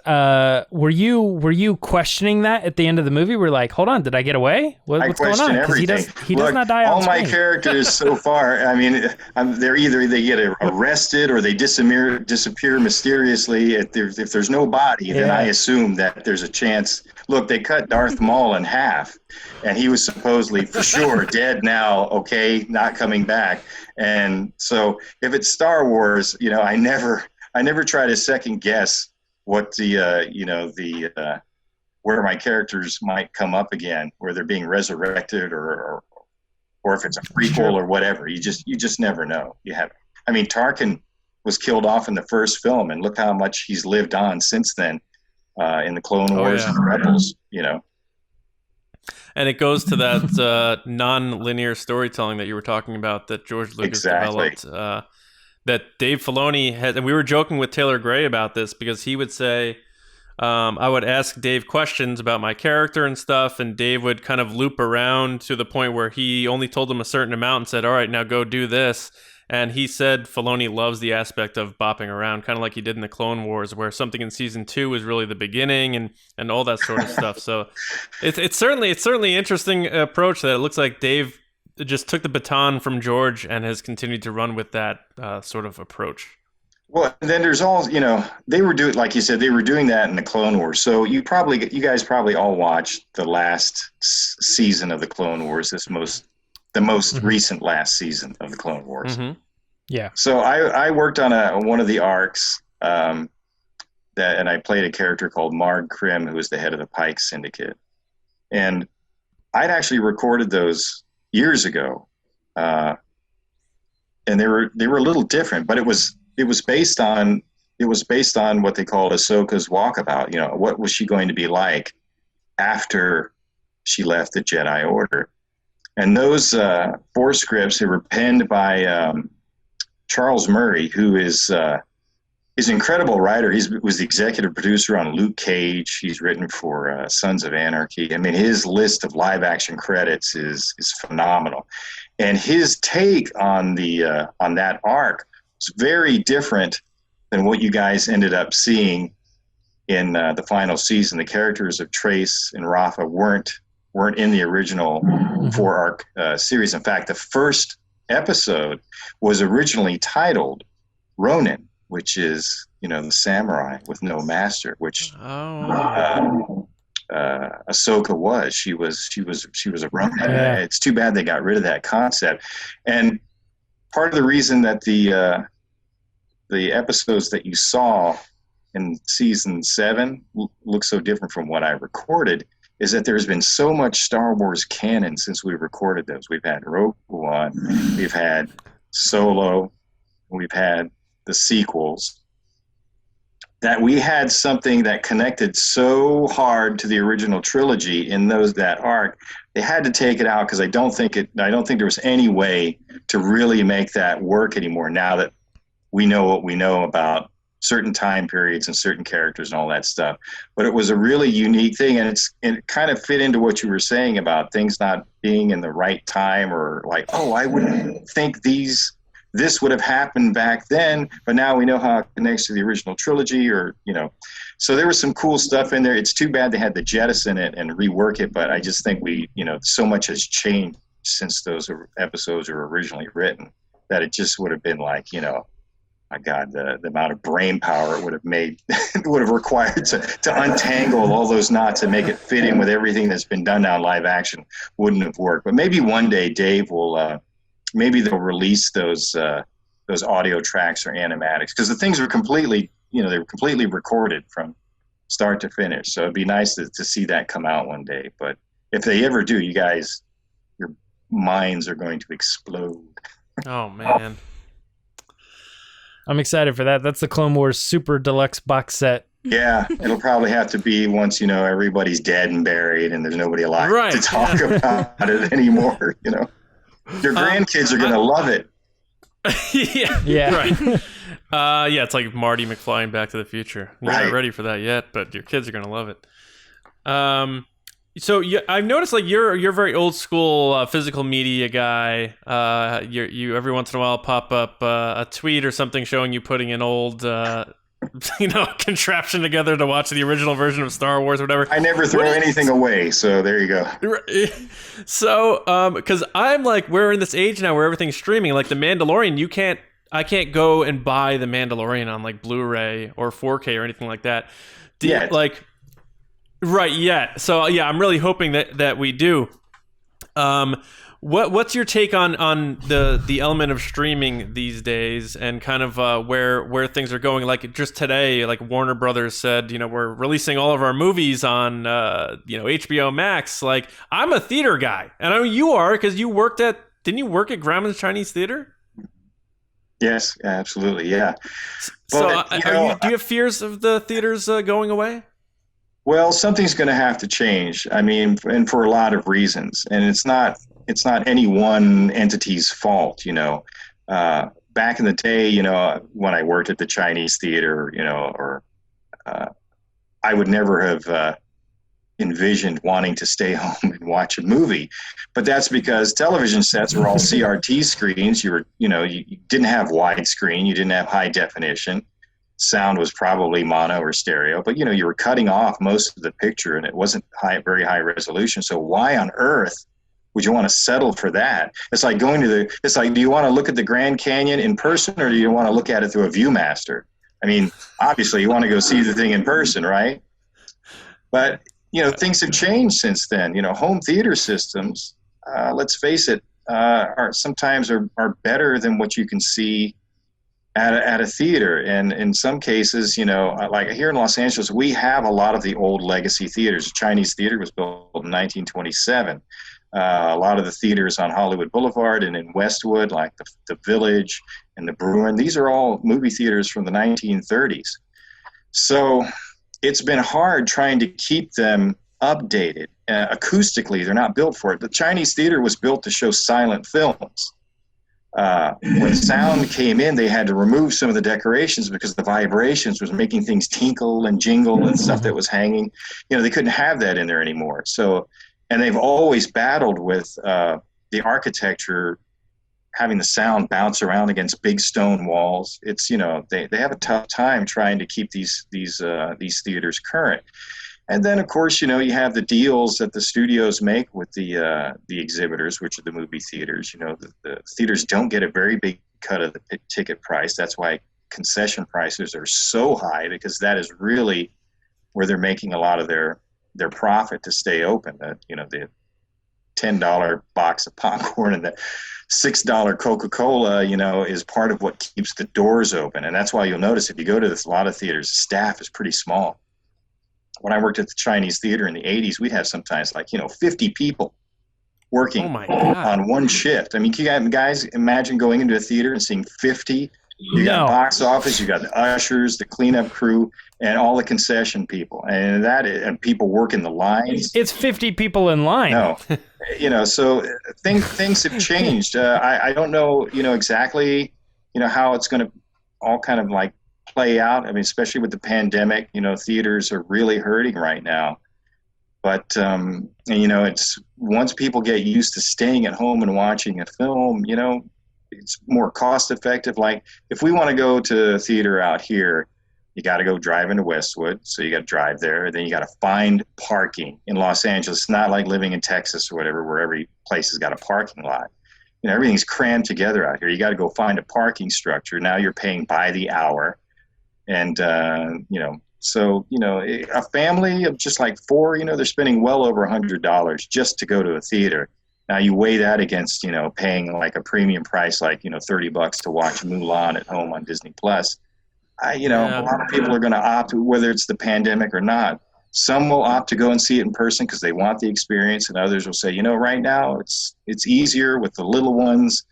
Were you questioning that at the end of the movie? We're like, hold on, did I get away? What's going on? Because he does not die on all screen. My characters so far, I mean, they're either they get arrested or they disappear mysteriously. If there's no body, then I assume that there's a chance. Look, they cut Darth Maul in half, and he was supposedly for sure dead now. Okay, not coming back. And so, if it's Star Wars, I never try to second guess what where my characters might come up again, where they're being resurrected or if it's a prequel or whatever. You just never know. Tarkin was killed off in the first film, and look how much he's lived on since then in the Clone Wars and the Rebels. And it goes to that non-linear storytelling that you were talking about that George Lucas developed. That Dave Filoni had, and we were joking with Taylor Gray about this because he would say, I would ask Dave questions about my character and stuff, and Dave would kind of loop around to the point where he only told him a certain amount and said, all right, now go do this. And he said Filoni loves the aspect of bopping around, kind of like he did in the Clone Wars, where something in season 2 was really the beginning and all that sort of stuff. So it's certainly an interesting approach that it looks like Dave just took the baton from George and has continued to run with that sort of approach. Well, then there's all, they were doing, like you said, they were doing that in the Clone Wars. So you guys probably all watched the last season of the Clone Wars, the most recent last season of the Clone Wars. Yeah. So I worked on one of the arcs, and I played a character called Marg Krim, who was the head of the Pike Syndicate. And I'd actually recorded those years ago, and they were a little different, but it was based on what they called Ahsoka's walkabout. You know, what was she going to be like after she left the Jedi Order? And those 4 scripts, they were penned by Charles Murray, who is he's an incredible writer. He was the executive producer on Luke Cage. He's written for Sons of Anarchy. I mean, his list of live action credits is phenomenal. And his take on that arc was very different than what you guys ended up seeing in the final season. The characters of Trace and Rafa weren't in the original 4-arc series. In fact, the first episode was originally titled Ronin, which is, you know, the samurai with no master, which Ahsoka was. She was a Ronin. Yeah. It's too bad they got rid of that concept. And part of the reason that the episodes that you saw in season 7 look so different from what I recorded is that there's been so much Star Wars canon since we recorded those. We've had Rogue One, we've had Solo, we've had the sequels, that we had something that connected so hard to the original trilogy in that arc. They had to take it out because I don't think there was any way to really make that work anymore now that we know what we know about certain time periods and certain characters and all that stuff. But it was a really unique thing, and it kind of fit into what you were saying about things not being in the right time, or like, oh, I wouldn't think this would have happened back then, but now we know how it connects to the original trilogy, or, you know. So there was some cool stuff in there. It's too bad they had to jettison it and rework it, but I just think so much has changed since those episodes were originally written that it just would have been like, you know, my God, the amount of brain power it would have made, it would have required to untangle all those knots and make it fit in with everything that's been done now in live action wouldn't have worked. But maybe one day Dave will, maybe they'll release those audio tracks or animatics, because the things were completely, you know, they were completely recorded from start to finish. So it'd be nice to see that come out one day. But if they ever do, you guys, your minds are going to explode. Oh, man. I'm excited for that. That's the Clone Wars Super Deluxe box set. Yeah, it'll probably have to be once, you know, everybody's dead and buried and there's nobody alive to talk about it anymore, you know. Your grandkids are going to love it. Yeah. Right. It's like Marty McFly in Back to the Future. You're not ready for that yet, but your kids are going to love it. So I've noticed, like, you're a very old school physical media guy. You every once in a while pop up a tweet or something showing you putting an old contraption together to watch the original version of Star Wars or whatever. I never throw anything away, so there you go. So, because I'm like, we're in this age now where everything's streaming. Like The Mandalorian, I can't go and buy The Mandalorian on like Blu-ray or 4K or anything like that. Right, yeah. So yeah, I'm really hoping that we do. What's your take on the element of streaming these days, and kind of where things are going? Like just today, like Warner Brothers said, you know, we're releasing all of our movies on HBO Max. Like, I'm a theater guy, and I know you are, because didn't you work at Grauman's Chinese Theater? Yes, absolutely, yeah. So do you have fears of the theaters going away? Well, something's going to have to change. I mean, and for a lot of reasons. And it's not any one entity's fault, you know. Back in the day, you know, when I worked at the Chinese theater, you know, or I would never have envisioned wanting to stay home and watch a movie. But that's because television sets were all CRT screens. You didn't have widescreen. You didn't have high definition. Sound was probably mono or stereo, but, you know, you were cutting off most of the picture, and it wasn't very high resolution. So why on earth would you want to settle for that? It's like do you want to look at the Grand Canyon in person, or do you want to look at it through a Viewmaster? I mean, obviously you want to go see the thing in person, right? But, you know, things have changed since then. You know, home theater systems, let's face it, sometimes are better than what you can see at a theater. And in some cases, like here in Los Angeles, we have a lot of the old legacy theaters. The Chinese Theater was built in 1927. A lot of the theaters on Hollywood Boulevard and in Westwood, like the Village and the Bruin, these are all movie theaters from the 1930s. So it's been hard trying to keep them updated. Acoustically, they're not built for it. The Chinese Theater was built to show silent films. When sound came in, they had to remove some of the decorations because the vibrations was making things tinkle and jingle and stuff that was hanging. They couldn't have that in there anymore. So, and they've always battled with the architecture, having the sound bounce around against big stone walls. It's they have a tough time trying to keep these theaters current. And then, of course, you have the deals that the studios make with the exhibitors, which are the movie theaters. The theaters don't get a very big cut of the ticket price. That's why concession prices are so high, because that is really where they're making a lot of their profit to stay open. The $10 box of popcorn and the $6 Coca-Cola, is part of what keeps the doors open. And that's why you'll notice if you go to a lot of theaters, staff is pretty small. When I worked at the Chinese Theater in the 80s, we'd have sometimes 50 people working on one shift. I mean, can you guys imagine going into a theater and seeing 50? You got box office, you got the ushers, the cleanup crew, and all the concession people, and people working the lines. It's 50 people in line. No, so things have changed. I don't know, exactly, how it's going to all kind of play out. I mean, especially with the pandemic, theaters are really hurting right now. But it's once people get used to staying at home and watching a film, it's more cost effective. Like if we want to go to a theater out here, you got to go drive into Westwood. So you got to drive there. Then you got to find parking in Los Angeles. It's not like living in Texas or whatever, where every place has got a parking lot. Everything's crammed together out here. You got to go find a parking structure. Now you're paying by the hour. And, so, a family of just four, they're spending well over $100 just to go to a theater. Now you weigh that against, paying a premium price, $30 to watch Mulan at home on Disney Plus. A lot of people are going to opt, whether it's the pandemic or not. Some will opt to go and see it in person because they want the experience, and others will say, right now it's easier with the little ones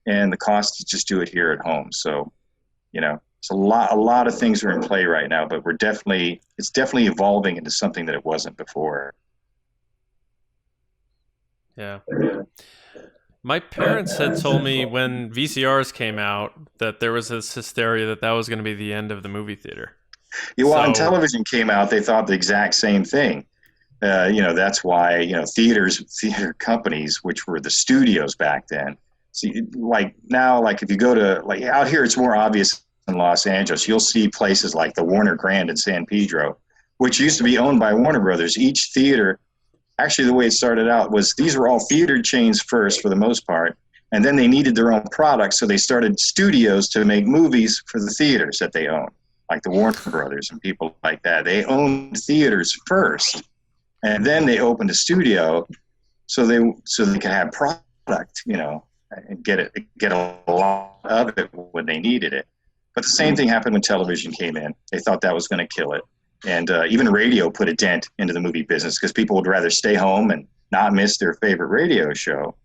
and the cost to just do it here at home. So, it's a lot of things are in play right now, but it's definitely evolving into something that it wasn't before. Yeah. My parents had told me when VCRs came out that there was this hysteria that was going to be the end of the movie theater. Yeah, well, when television came out, they thought the exact same thing. That's why, theater companies, which were the studios back then. See, now, if you go to, out here, it's more obvious in Los Angeles. You'll see places like the Warner Grand in San Pedro, which used to be owned by Warner Brothers. Each theater, actually the way it started out was these were all theater chains first for the most part, and then they needed their own products, so they started studios to make movies for the theaters that they own, like the Warner Brothers and people like that. They owned theaters first, and then they opened a studio so they could have product, and get a lot of it when they needed it. But the same thing happened when television came in. They thought that was going to kill it. And even radio put a dent into the movie business because people would rather stay home and not miss their favorite radio show.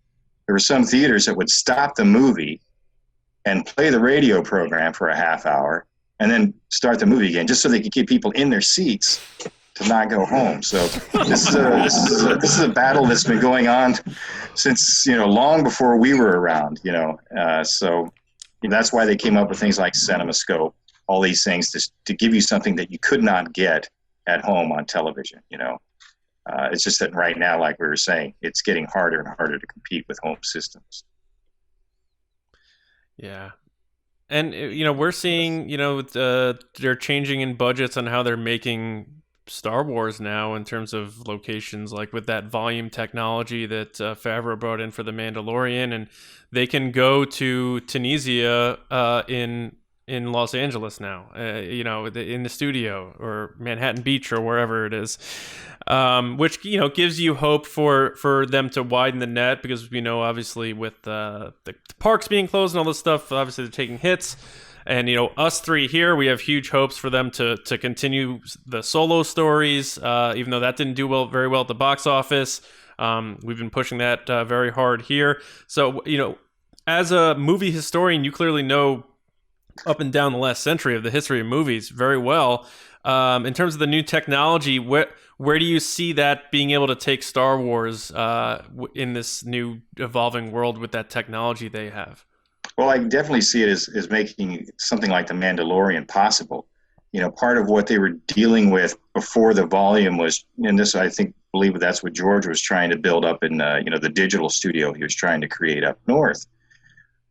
There were some theaters that would stop the movie and play the radio program for a half hour and then start the movie again just so they could keep people in their seats to not go home. So this is a battle that's been going on since, long before we were around, so that's why they came up with things like CinemaScope, all these things to give you something that you could not get at home on television. It's just that right now, like we were saying, it's getting harder and harder to compete with home systems. Yeah. And, we're seeing, they're changing in budgets on how they're making Star Wars now in terms of locations, like with that volume technology that Favreau brought in for The Mandalorian, and they can go to Tunisia in Los Angeles now, in the studio or Manhattan Beach or wherever it is, which, gives you hope for them to widen the net, because, obviously with the parks being closed and all this stuff, obviously they're taking hits. And, us three here, we have huge hopes for them to continue the solo stories, even though that didn't do very well at the box office. We've been pushing that very hard here. So, as a movie historian, you clearly know up and down the last century of the history of movies very well. In terms of the new technology, where do you see that being able to take Star Wars in this new evolving world with that technology they have? Well, I definitely see it as making something like The Mandalorian possible. Part of what they were dealing with before the volume was, and this I believe that's what George was trying to build up in the digital studio he was trying to create up north,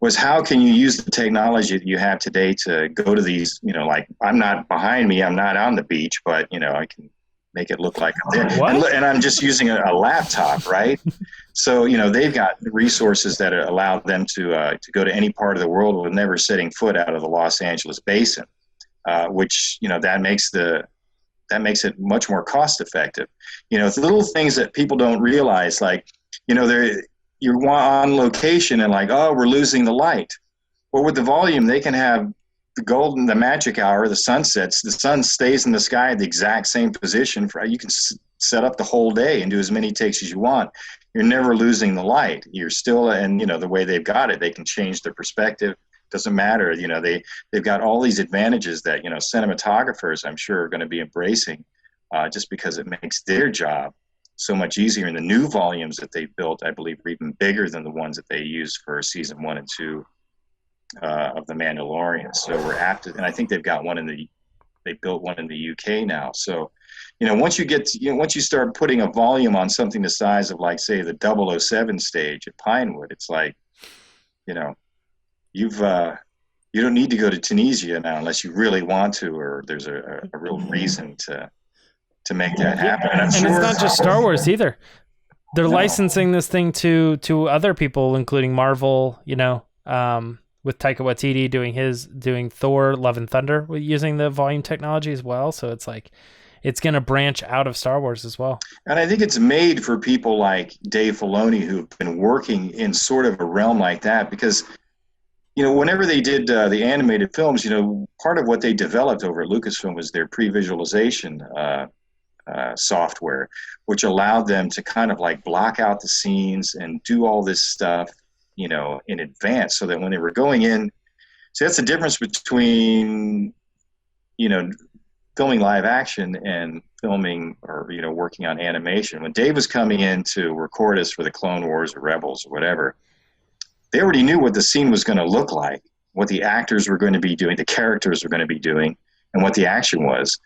was how can you use the technology that you have today to go to these, like I'm not behind me, I'm not on the beach, but I can make it look like I'm there. And I'm just using a laptop, right? So, they've got resources that allow them to go to any part of the world with never setting foot out of the Los Angeles basin, which, that makes it much more cost effective. It's little things that people don't realize, like, you're on location and like, oh, we're losing the light. Well, with the volume, they can have the magic hour, the sun sets, the sun stays in the sky at the exact same position. You can set up the whole day and do as many takes as you want. You're never losing the light. You're still, and the way they've got it, they can change their perspective. Doesn't matter. They've got all these advantages that, cinematographers, I'm sure, are going to be embracing just because it makes their job so much easier. And the new volumes that they've built, I believe, are even bigger than the ones that they used for season 1 and 2 of The Mandalorian. So we're apt to, and I think they've got they built one in the UK now. So, once you start putting a volume on something the size of, like, say, the 007 stage at Pinewood, it's like, you don't need to go to Tunisia now unless you really want to, or there's a real reason to make that happen. And it's not just Star Wars either. They're licensing this thing to other people, including Marvel, with Taika Waititi doing Thor, Love and Thunder, using the volume technology as well. So it's like, it's going to branch out of Star Wars as well. And I think it's made for people like Dave Filoni, who've been working in sort of a realm like that, because whenever they did the animated films, part of what they developed over at Lucasfilm was their pre-visualization software, which allowed them to kind of like block out the scenes and do all this stuff, in advance, so that when they were going in, so that's the difference between, filming live action and filming or, working on animation. When Dave was coming in to record us for the Clone Wars or Rebels or whatever, they already knew what the scene was going to look like, what the actors were going to be doing, the characters were going to be doing, and what the action was.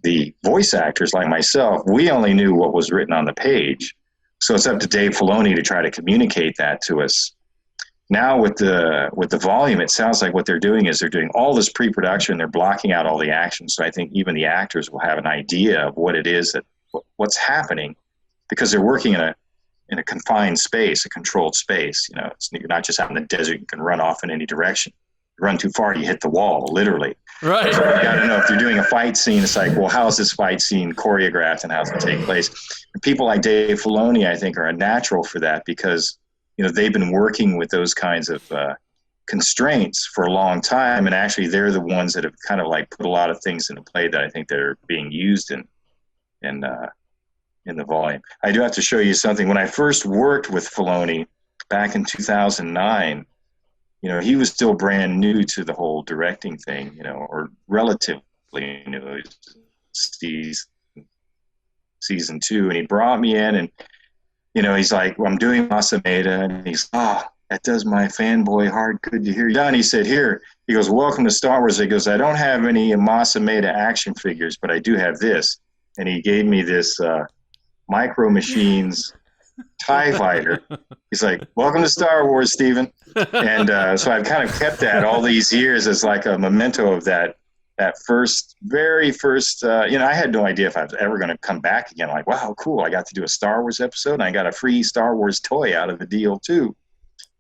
The voice actors, like myself, we only knew what was written on the page. So it's up to Dave Filoni to try to communicate that to us. Now with the volume, it sounds like what they're doing is they're doing all this pre-production. They're blocking out all the action. So I think even the actors will have an idea of what it is what's happening, because they're working in a confined space, a controlled space. You're not just out in the desert. You can run off in any direction. You run too far, you hit the wall, literally. Right. So you got to know if you're doing a fight scene, it's like, well, how is this fight scene choreographed and how does it take place? And people like Dave Filoni, I think, are a natural for that, because they've been working with those kinds of constraints for a long time, and actually they're the ones that have kind of like put a lot of things into play that I think they're being used in the volume. I do have to show you something. When I first worked with Filoni back in 2009, he was still brand new to the whole directing thing, or relatively new. Season 2, and he brought me in, and he's like, well, I'm doing Masameda, and he's, that does my fanboy heart good to hear you. And he said, here, he goes, welcome to Star Wars. He goes, I don't have any Masameda action figures, but I do have this. And he gave me this Micro Machines TIE fighter. He's like, welcome to Star Wars, Stephen. And so I've kind of kept that all these years as like a memento of that very first, I had no idea if I was ever going to come back again. Like, wow, cool. I got to do a Star Wars episode, and I got a free Star Wars toy out of the deal too.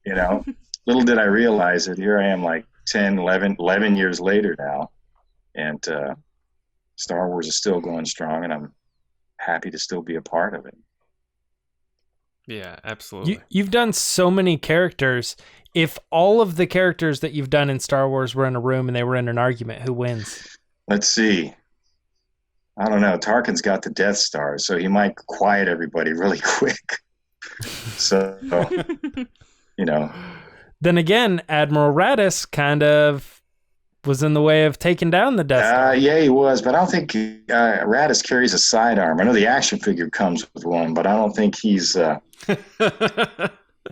Little did I realize that here I am like 10, 11 years later now. And Star Wars is still going strong, and I'm happy to still be a part of it. Yeah, absolutely. You've done so many characters. If all of the characters that you've done in Star Wars were in a room and they were in an argument, who wins? Let's see. I don't know. Tarkin's got the Death Star, so he might quiet everybody really quick. So, you know. Then again, Admiral Raddus kind of was in the way of taking down the Death Star. Yeah, he was, but I don't think Raddus carries a sidearm. I know the action figure comes with one, but I don't think he's... I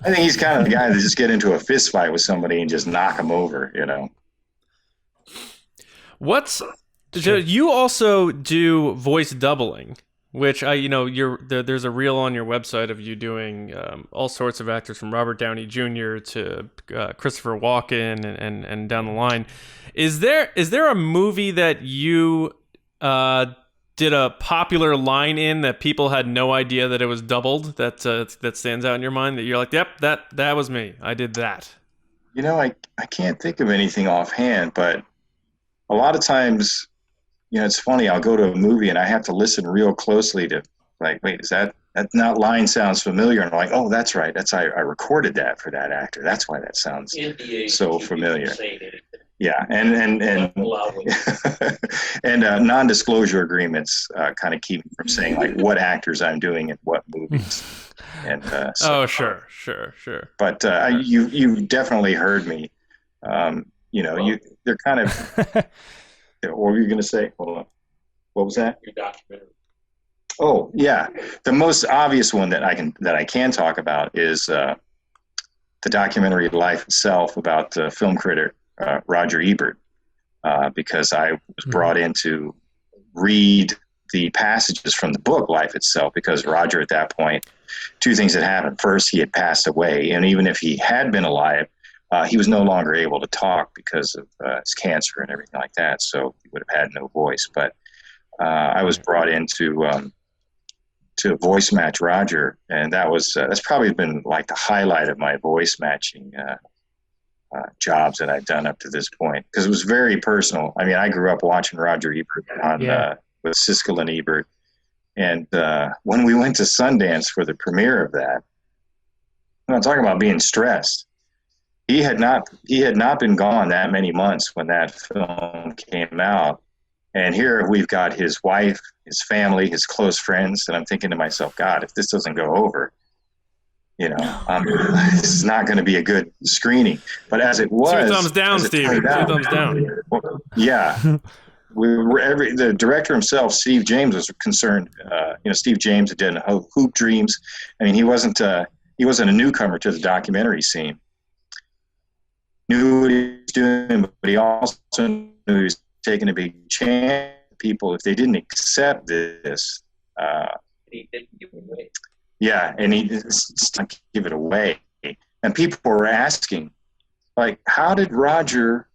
think he's kind of the guy that just get into a fist fight with somebody and just knock him over, you know. You also do voice doubling, which there's a reel on your website of you doing all sorts of actors from Robert Downey Jr. to Christopher Walken and down the line. Is there a movie that you did a popular line in that people had no idea that it was doubled, that stands out in your mind, that you're like, yep, that was me, I did that? You know, I can't think of anything offhand, but a lot of times, you know, it's funny, I'll go to a movie and I have to listen real closely to, like, wait, is that line sounds familiar? And I'm like, oh, that's right, I recorded that for that actor, that's why that sounds so familiar. Yeah, and and non-disclosure agreements kind of keep me from saying like what actors I'm doing in what movies. And sure. But you've definitely heard me. They're kind of. What were you going to say? Hold on. What was that? Your documentary. Oh yeah, the most obvious one that I can talk about is the documentary Life Itself about the film critic. Roger Ebert, because I was brought in to read the passages from the book Life Itself, because Roger at that point, two things had happened. First, he had passed away, and even if he had been alive, he was no longer able to talk because of his cancer and everything like that, so he would have had no voice. But I was brought in to voice match Roger, and that's probably been like the highlight of my voice matching jobs that I've done up to this point, because it was very personal. I mean, I grew up watching Roger Ebert with Siskel and Ebert, and when we went to Sundance for the premiere of that, I'm talking about being stressed. He had not been gone that many months when that film came out, and here we've got his wife, his family, his close friends, and I'm thinking to myself, God, if this doesn't go over, you know, this is not going to be a good screening. But as it was, 2 thumbs down, Steve. 2 thumbs down. Yeah, the director himself, Steve James, was concerned. Steve James had done Hoop Dreams. I mean, he wasn't a newcomer to the documentary scene. Knew what he was doing, but he also knew he was taking a big chance. People, if they didn't accept this, He didn't give it away. Yeah, and he just not give it away. And people were asking, like, how did Roger,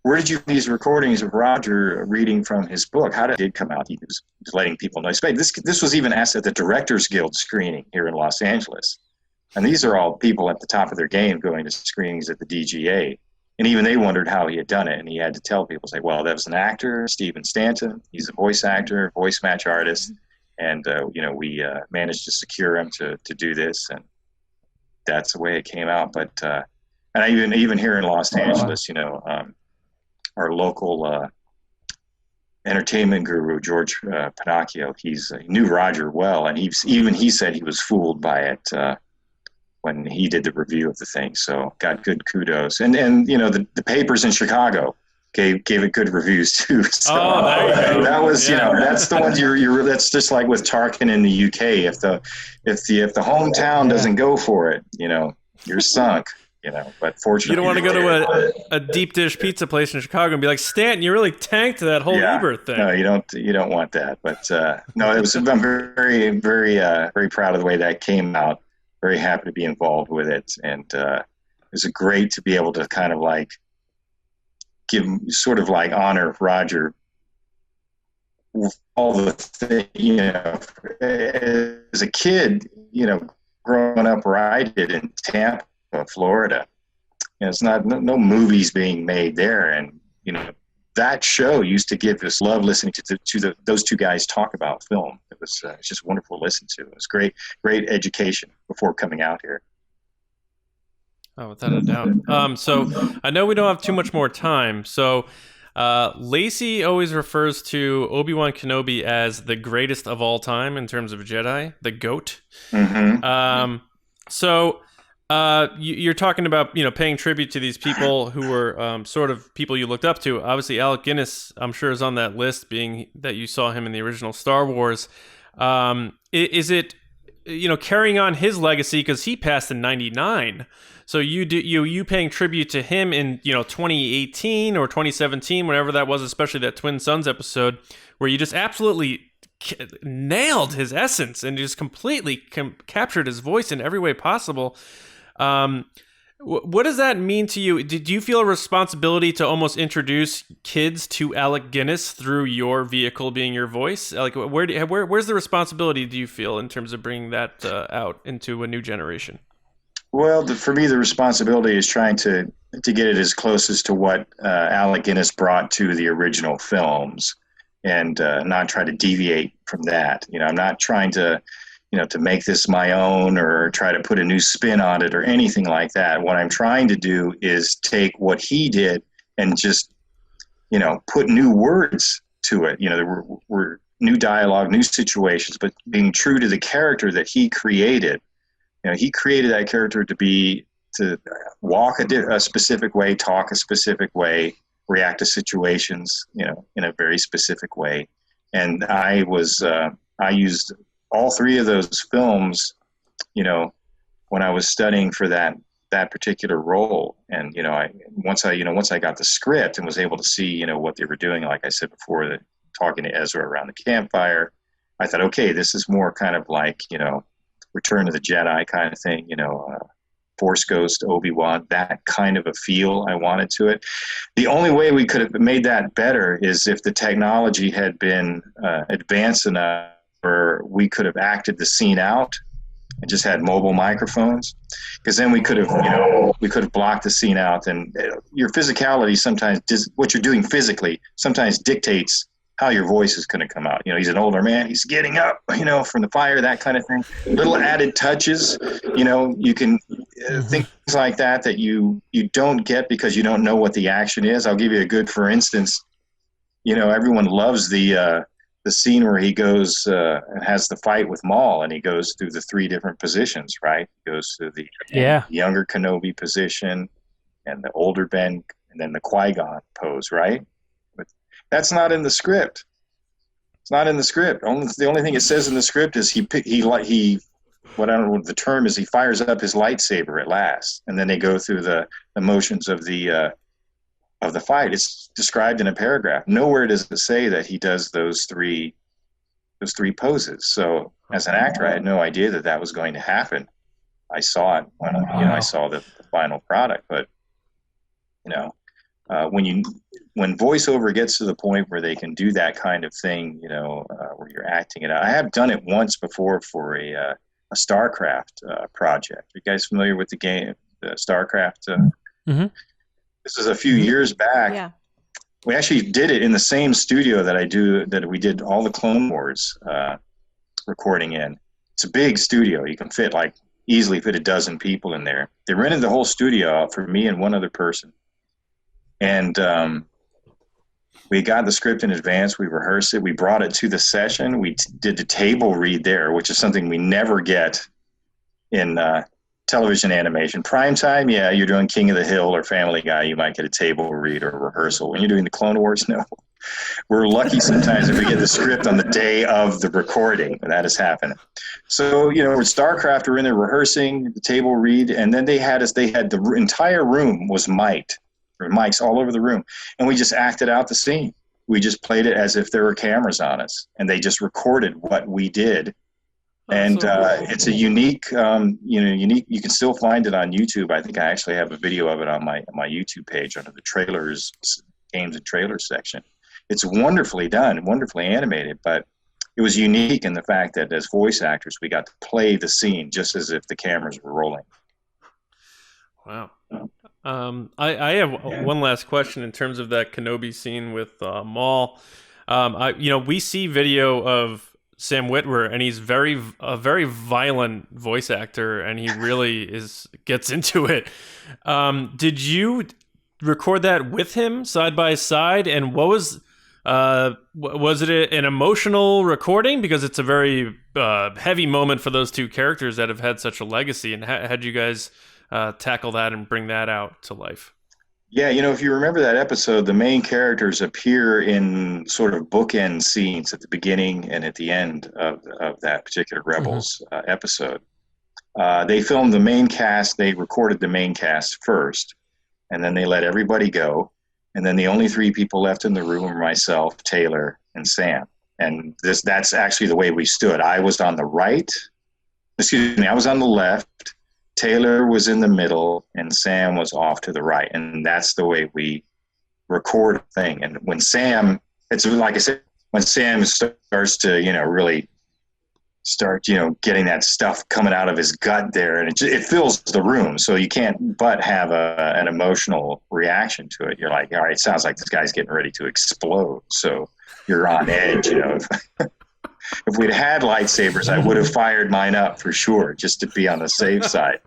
where did you get these recordings of Roger reading from his book? How did it come out? He was letting people know. This was even asked at the Directors Guild screening here in Los Angeles. And these are all people at the top of their game going to screenings at the DGA. And even they wondered how he had done it. And he had to tell people, say, well, that was an actor, Stephen Stanton. He's a voice actor, voice match artist. And, we managed to secure him to do this, and that's the way it came out. But and I even here in Los Angeles, our local entertainment guru, George Pinocchio, he knew Roger well, and he said he was fooled by it when he did the review of the thing. So got good kudos. And the papers in Chicago gave it good reviews too. So there you go. That was, that's the ones that's just like with Tarkin in the UK. If the hometown doesn't go for it, you're sunk. But fortunately, you don't want to go to a deep dish pizza place in Chicago and be like, Stanton, you really tanked that whole Ebert thing. No, you don't want that. But no, I'm very, very, very proud of the way that came out. Very happy to be involved with it, and it was great to be able to kind of like honor Roger all the as a kid, growing up where I did in Tampa, Florida, it's no movies being made there, and that show used to give us love listening to those two guys talk about film. It was just wonderful to listen to. It was great education before coming out here. Oh, without a doubt. So I know we don't have too much more time. So Lacey always refers to Obi-Wan Kenobi as the greatest of all time in terms of Jedi, the GOAT. Mm-hmm. So you're talking about, paying tribute to these people who were sort of people you looked up to. Obviously, Alec Guinness, I'm sure, is on that list, being that you saw him in the original Star Wars. Is it, carrying on his legacy, because he passed in '99? So you paying tribute to him in 2018 or 2017, whenever that was, especially that Twin Sons episode, where you just absolutely nailed his essence and just completely captured his voice in every way possible. What does that mean to you? Did you feel a responsibility to almost introduce kids to Alec Guinness through your vehicle being your voice? Like, where's the responsibility, do you feel, in terms of bringing that out into a new generation? Well, for me, the responsibility is trying to get it as close as to what Alec Guinness brought to the original films, and not try to deviate from that. I'm not trying to, to make this my own or try to put a new spin on it or anything like that. What I'm trying to do is take what he did and just, put new words to it. There were new dialogue, new situations, but being true to the character that he created. He created that character to walk a specific way, talk a specific way, react to situations, in a very specific way. And I used all three of those films, when I was studying for that particular role. And, once I got the script and was able to see, what they were doing, like I said before, talking to Ezra around the campfire, I thought, okay, this is more kind of like, Return of the Jedi kind of thing, Force Ghost, Obi-Wan, that kind of a feel I wanted to it. The only way we could have made that better is if the technology had been advanced enough where we could have acted the scene out and just had mobile microphones, because then we could have blocked the scene out. And your physicality sometimes, what you're doing physically sometimes dictates how your voice is going to come out. He's an older man, he's getting up, from the fire, that kind of thing. Little added touches, you can things like that you don't get because you don't know what the action is. I'll give you a good, for instance, everyone loves the scene where he goes and has the fight with Maul, and he goes through the three different positions, right? He goes through the younger Kenobi position and the older Ben, and then the Qui-Gon pose, right? That's not in the script. It's not in the script. The only thing it says in the script is what I don't know what the term is. He fires up his lightsaber at last, and then they go through the motions of the fight. It's described in a paragraph. Nowhere does it say that he does those three poses. So as an actor, I had no idea that was going to happen. I saw it when I saw the final product, but when voiceover gets to the point where they can do that kind of thing, where you're acting it out. I have done it once before for a StarCraft project. You guys familiar with the game, the StarCraft? Mm-hmm. This was a few years back. Yeah. We actually did it in the same studio that we did all the Clone Wars recording in. It's a big studio. You can easily fit a dozen people in there. They rented the whole studio out for me and one other person. And we got the script in advance. We rehearsed it. We brought it to the session. We did the table read there, which is something we never get in television animation. Primetime, yeah, you're doing King of the Hill or Family Guy, you might get a table read or a rehearsal. When you're doing the Clone Wars, no. We're lucky sometimes if we get the script on the day of the recording. That has happened. So, with StarCraft, we're in there rehearsing the table read, and then they had the entire room was mic'd. There were mics all over the room, and we just acted out the scene. We just played it as if there were cameras on us, and they just recorded what we did. And it's a unique, unique. You can still find it on YouTube. I think I actually have a video of it on my YouTube page under the trailers, games and trailers section. It's wonderfully done, wonderfully animated, but it was unique in the fact that as voice actors, we got to play the scene just as if the cameras were rolling. Wow. I have one last question in terms of that Kenobi scene with Maul. We see video of Sam Witwer, and he's a very violent voice actor, and he really gets into it. Did you record that with him side by side? And what was it an emotional recording, because it's a very heavy moment for those two characters that have had such a legacy? And how'd you guys tackle that and bring that out to life? Yeah, if you remember that episode, the main characters appear in sort of bookend scenes at the beginning and at the end of that particular Rebels episode. They filmed the main cast, they recorded the main cast first, and then they let everybody go. And then the only three people left in the room were myself, Taylor, and Sam. And that's actually the way we stood. I was on the right. I was on the left. Taylor was in the middle, and Sam was off to the right. And that's the way we record a thing. And when Sam, it's like I said, when Sam starts to, really start, getting that stuff coming out of his gut there, and it fills the room. So you can't but have an emotional reaction to it. You're like, all right, it sounds like this guy's getting ready to explode. So you're on edge, If we'd had lightsabers, I would have fired mine up for sure, just to be on the safe side.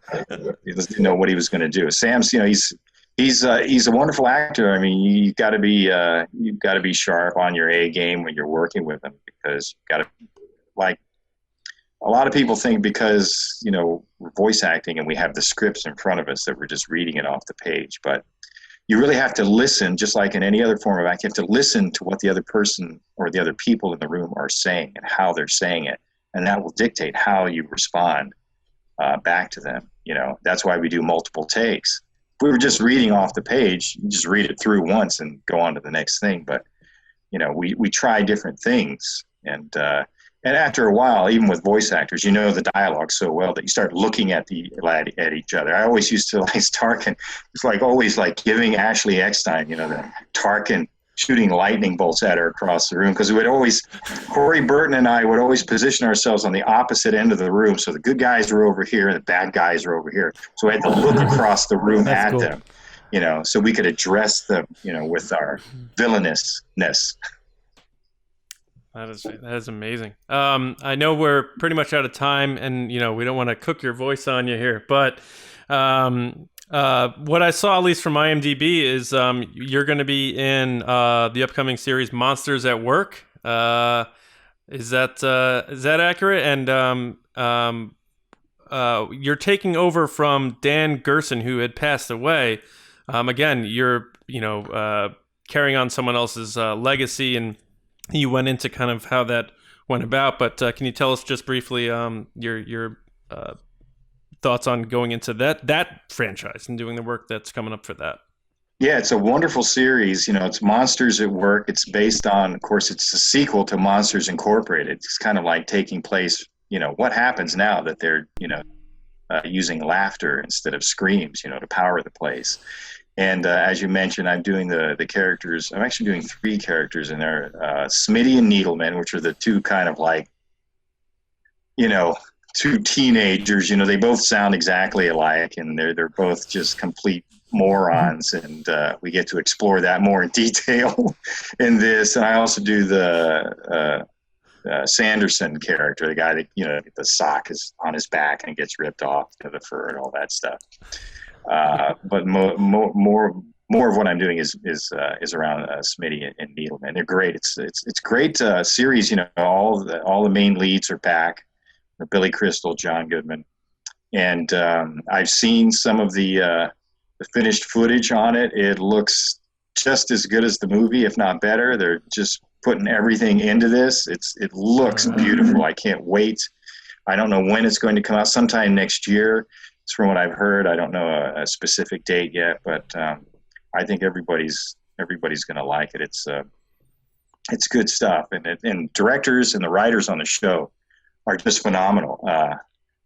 He doesn't know what he was going to do. Sam's, he's a wonderful actor. I mean, you've got to be sharp on your A game when you're working with him, because you've got to, like, a lot of people think because, we're voice acting and we have the scripts in front of us that we're just reading it off the page. But you really have to listen, just like in any other form of acting. You have to listen to what the other person or the other people in the room are saying and how they're saying it. And that will dictate how you respond back to them. That's why we do multiple takes. If we were just reading off the page, you just read it through once and go on to the next thing. But, we try different things. And after a while, even with voice actors, the dialogue so well that you start looking at each other. I always used to like Tarkin. It's like always like giving Ashley Eckstein, the Tarkin shooting lightning bolts at her across the room, because Corey Burton and I would always position ourselves on the opposite end of the room. So the good guys were over here and the bad guys were over here. So we had to look across the room at them, so we could address them, with our villainousness. That is amazing. I know we're pretty much out of time, and we don't want to cook your voice on you here, but what I saw, at least from IMDb, is you're going to be in the upcoming series Monsters at Work. Is that accurate? And you're taking over from Dan Gerson, who had passed away. Again, you're carrying on someone else's legacy, and you went into kind of how that went about, but can you tell us just briefly your thoughts on going into that franchise and doing the work that's coming up for that? Yeah, it's a wonderful series. It's Monsters at Work. It's based on, of course, it's a sequel to Monsters Incorporated. It's kind of like taking place, what happens now that they're, using laughter instead of screams, to power the place. And as you mentioned, I'm doing the characters. I'm actually doing 3 characters in there. Smitty and Needleman, which are the two kind of like, two teenagers. They both sound exactly alike, and they're both just complete morons. And we get to explore that more in detail in this. And I also do the Sanderson character, the guy that the sock is on his back and it gets ripped off, the fur and all that stuff. But more of what I'm doing is around Smitty and Needleman. They're great. It's great series. All the main leads are back. Billy Crystal, John Goodman, and I've seen some of the finished footage on it. It looks just as good as the movie, if not better. They're just putting everything into this. It looks beautiful. I can't wait. I don't know when it's going to come out. Sometime next year. From what I've heard, I don't know a specific date yet, but I think everybody's going to like it. It's good stuff, and directors and the writers on the show are just phenomenal.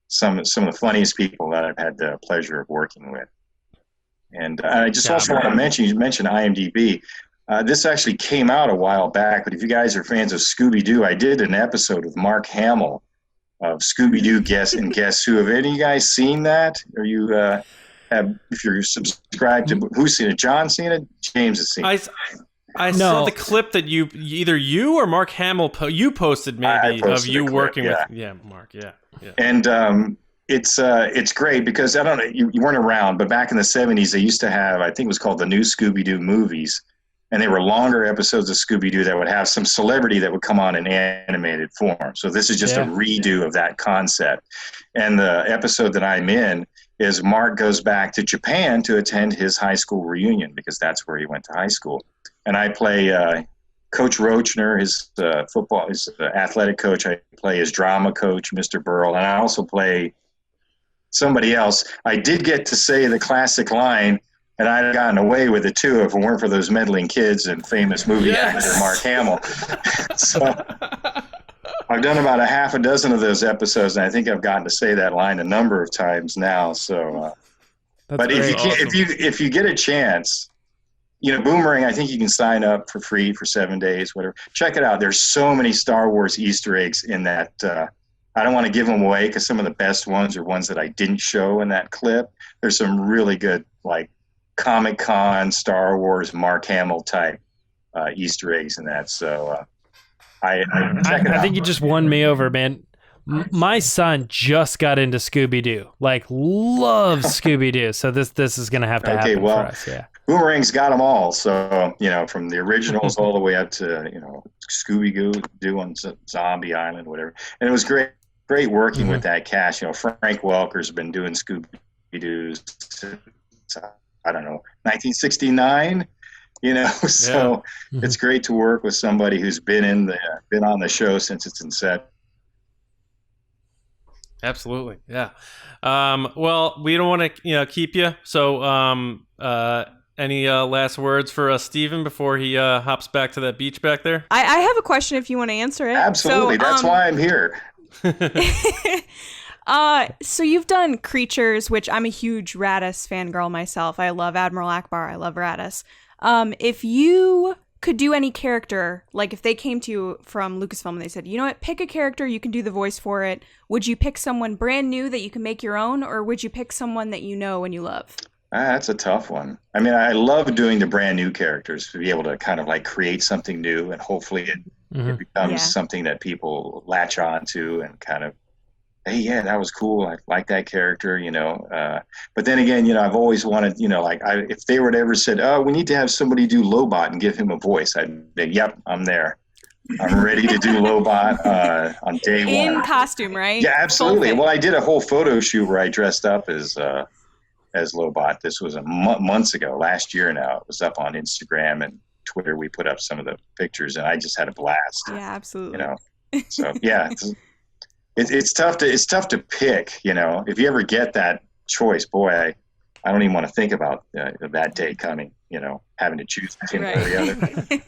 Some of the funniest people that I've had the pleasure of working with. And I just also want to mention, you mentioned IMDb. This actually came out a while back, but if you guys are fans of Scooby-Doo, I did an episode with Mark Hamill of Scooby-Doo Guess Who. Have any of you guys seen that? Or you if you're subscribed to, who's seen it? John seen it? James has seen it. I saw the clip that either you or Mark Hamill you posted maybe posted of you clip, working yeah. with Mark, yeah. And it's great because I don't know, you weren't around, but back in the 70s they used to have, I think it was called the New Scooby-Doo movies, and they were longer episodes of Scooby-Doo that would have some celebrity that would come on in animated form. So this is just a redo of that concept. And the episode that I'm in is Mark goes back to Japan to attend his high school reunion because that's where he went to high school. And I play Coach Roachner, his athletic coach. I play his drama coach, Mr. Burl, and I also play somebody else. I did get to say the classic line, and I'd gotten away with it too if it weren't for those meddling kids and famous movie actor Mark Hamill. So I've done about a half a dozen of those episodes, and I think I've gotten to say that line a number of times now. So, but if you get a chance. Boomerang, I think you can sign up for free for 7 days, whatever. Check it out. There's so many Star Wars Easter eggs in that. I don't want to give them away because some of the best ones are ones that I didn't show in that clip. There's some really good, like, Comic-Con, Star Wars, Mark Hamill type Easter eggs in that. So I think you just won me over, man. My son just got into Scooby-Doo, like loves Scooby-Doo. So this is going to have to happen for us. Yeah. Boomerang's got them all. So, from the originals all the way up to, Scooby-Doo on Zombie Island, whatever. And it was great working with that cast. Frank Welker's been doing Scooby-Doo since, I don't know, 1969, so it's great to work with somebody who's been on the show since its inception. Absolutely. Yeah. Well, we don't want to, keep you. So, any last words for Steven before he hops back to that beach back there? I have a question if you want to answer it. Absolutely. That's why I'm here. So you've done Creatures, which I'm a huge Raddus fangirl myself. I love Admiral Akbar. I love Raddus. If you could do any character, like if they came to you from Lucasfilm and they said, you know what, pick a character, you can do the voice for it. Would you pick someone brand new that you can make your own, or would you pick someone that you know and you love? That's a tough one. I mean, I love doing the brand new characters to be able to kind of like create something new, and hopefully it becomes something that people latch on to and kind of, hey, yeah, that was cool. I like that character, But then again, I've always wanted, if they were to ever said, oh, we need to have somebody do Lobot and give him a voice, I'd say, yep, I'm there. I'm ready to do Lobot on day one. In costume, right? Yeah, absolutely. Well, I did a whole photo shoot where I dressed up as Lobot. This was months ago, last year now. It was up on Instagram and Twitter. We put up some of the pictures, and I just had a blast. Yeah, absolutely. So yeah, it's tough to pick. If you ever get that choice, boy, I don't even want to think about that day coming. Having to choose between one or the other.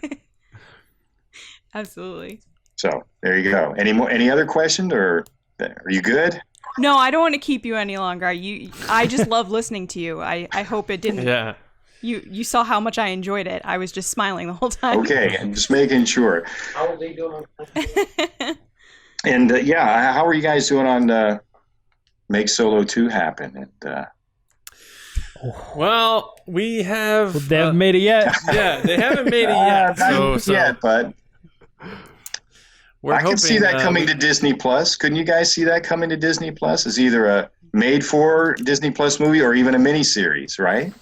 Absolutely. So there you go. Any other questions, or are you good? No, I don't want to keep you any longer. I just love listening to you. I hope it didn't. Yeah. You saw how much I enjoyed it. I was just smiling the whole time. Okay, I'm just making sure. How are they doing? And how are you guys doing on Make Solo 2 happen? And well, we have. They haven't made it yet. Yeah, they haven't made it yet. Not yet, but. I can see that coming to Disney Plus. Couldn't you guys see that coming to Disney Plus? As either a made-for Disney Plus movie or even a miniseries, right?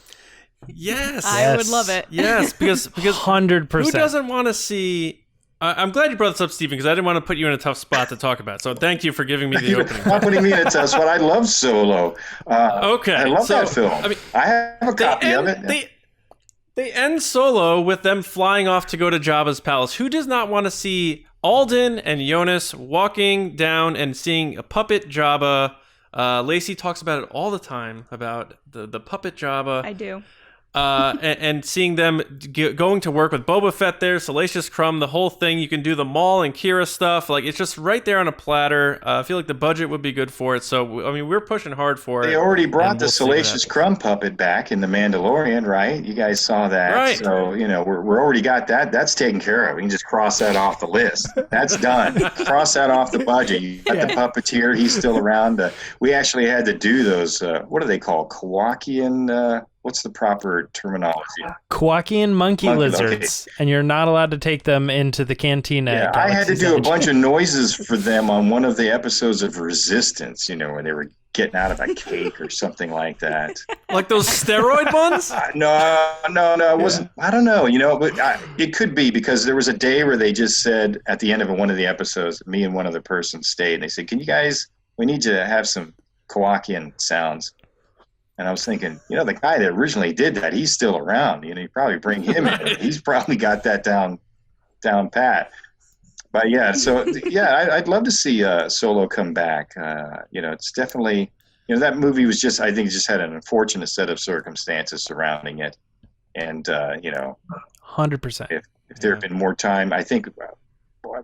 Yes, I would love it. Yes, because 100%. Who doesn't want to see? I'm glad you brought this up, Stephen, because I didn't want to put you in a tough spot to talk about. So thank you for giving me the opening. Not putting me in a tough spot. I love Solo. Okay, I love that film. I have a copy of it. They end Solo with them flying off to go to Jabba's palace. Who does not want to see Alden and Jonas walking down and seeing a puppet Jabba? Lacey talks about it all the time, about the puppet Jabba. I do. And seeing them going to work with Boba Fett there, Salacious Crumb, the whole thing. You can do the Maul and Kira stuff. Like, it's just right there on a platter. I feel like the budget would be good for it. So, I mean, we're pushing hard for it. They already brought the Salacious Crumb puppet back in The Mandalorian, right? You guys saw that. Right. So, we're already got that. That's taken care of. We can just cross that off the list. That's done. Cross that off the budget. You got the puppeteer. He's still around. We actually had to do those, what are they called? Kowakian... what's the proper terminology? Kowakian monkey Monkey, lizards, and you're not allowed to take them into the cantina. Yeah, at I had to Galaxy's do a Edge. bunch of noises for them on one of the episodes of Resistance, when they were getting out of a cake or something like that. Like those steroid ones? No, it wasn't. I don't know, but it could be because there was a day where they just said at the end of one of the episodes, me and one other person stayed, and they said, we need to have some Kowakian sounds. And I was thinking, the guy that originally did that, he's still around. You probably bring him in. He's probably got that down pat. But yeah, so yeah, I'd love to see Solo come back. It's definitely, that movie was I think just had an unfortunate set of circumstances surrounding it. And, 100%. If there had been more time, I think,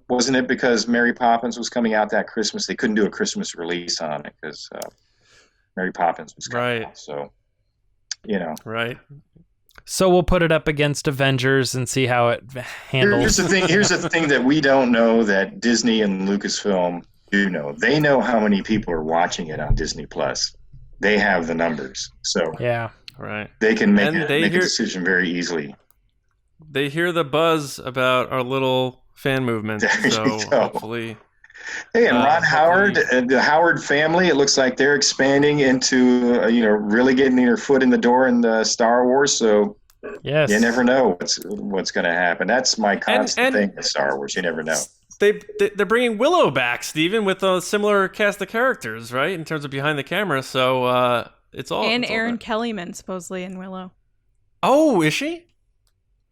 wasn't it because Mary Poppins was coming out that Christmas? They couldn't do a Christmas release on it because Mary Poppins was coming out. So, Right. So we'll put it up against Avengers and see how it handles. Here's the thing that we don't know that Disney and Lucasfilm do know. They know how many people are watching it on Disney Plus. They have the numbers, so yeah, right. They can make a decision very easily. They hear the buzz about our little fan movement, so hopefully. Hey, and Ron Howard and the Howard family, it looks like they're expanding into, really getting their foot in the door in the Star Wars. So yes, you never know what's going to happen. That's my constant thing with Star Wars. You never know. They're bringing Willow back, Steven, with a similar cast of characters, right, in terms of behind the camera. So it's all. And it's Erin all Kellyman supposedly in Willow. Oh, is she?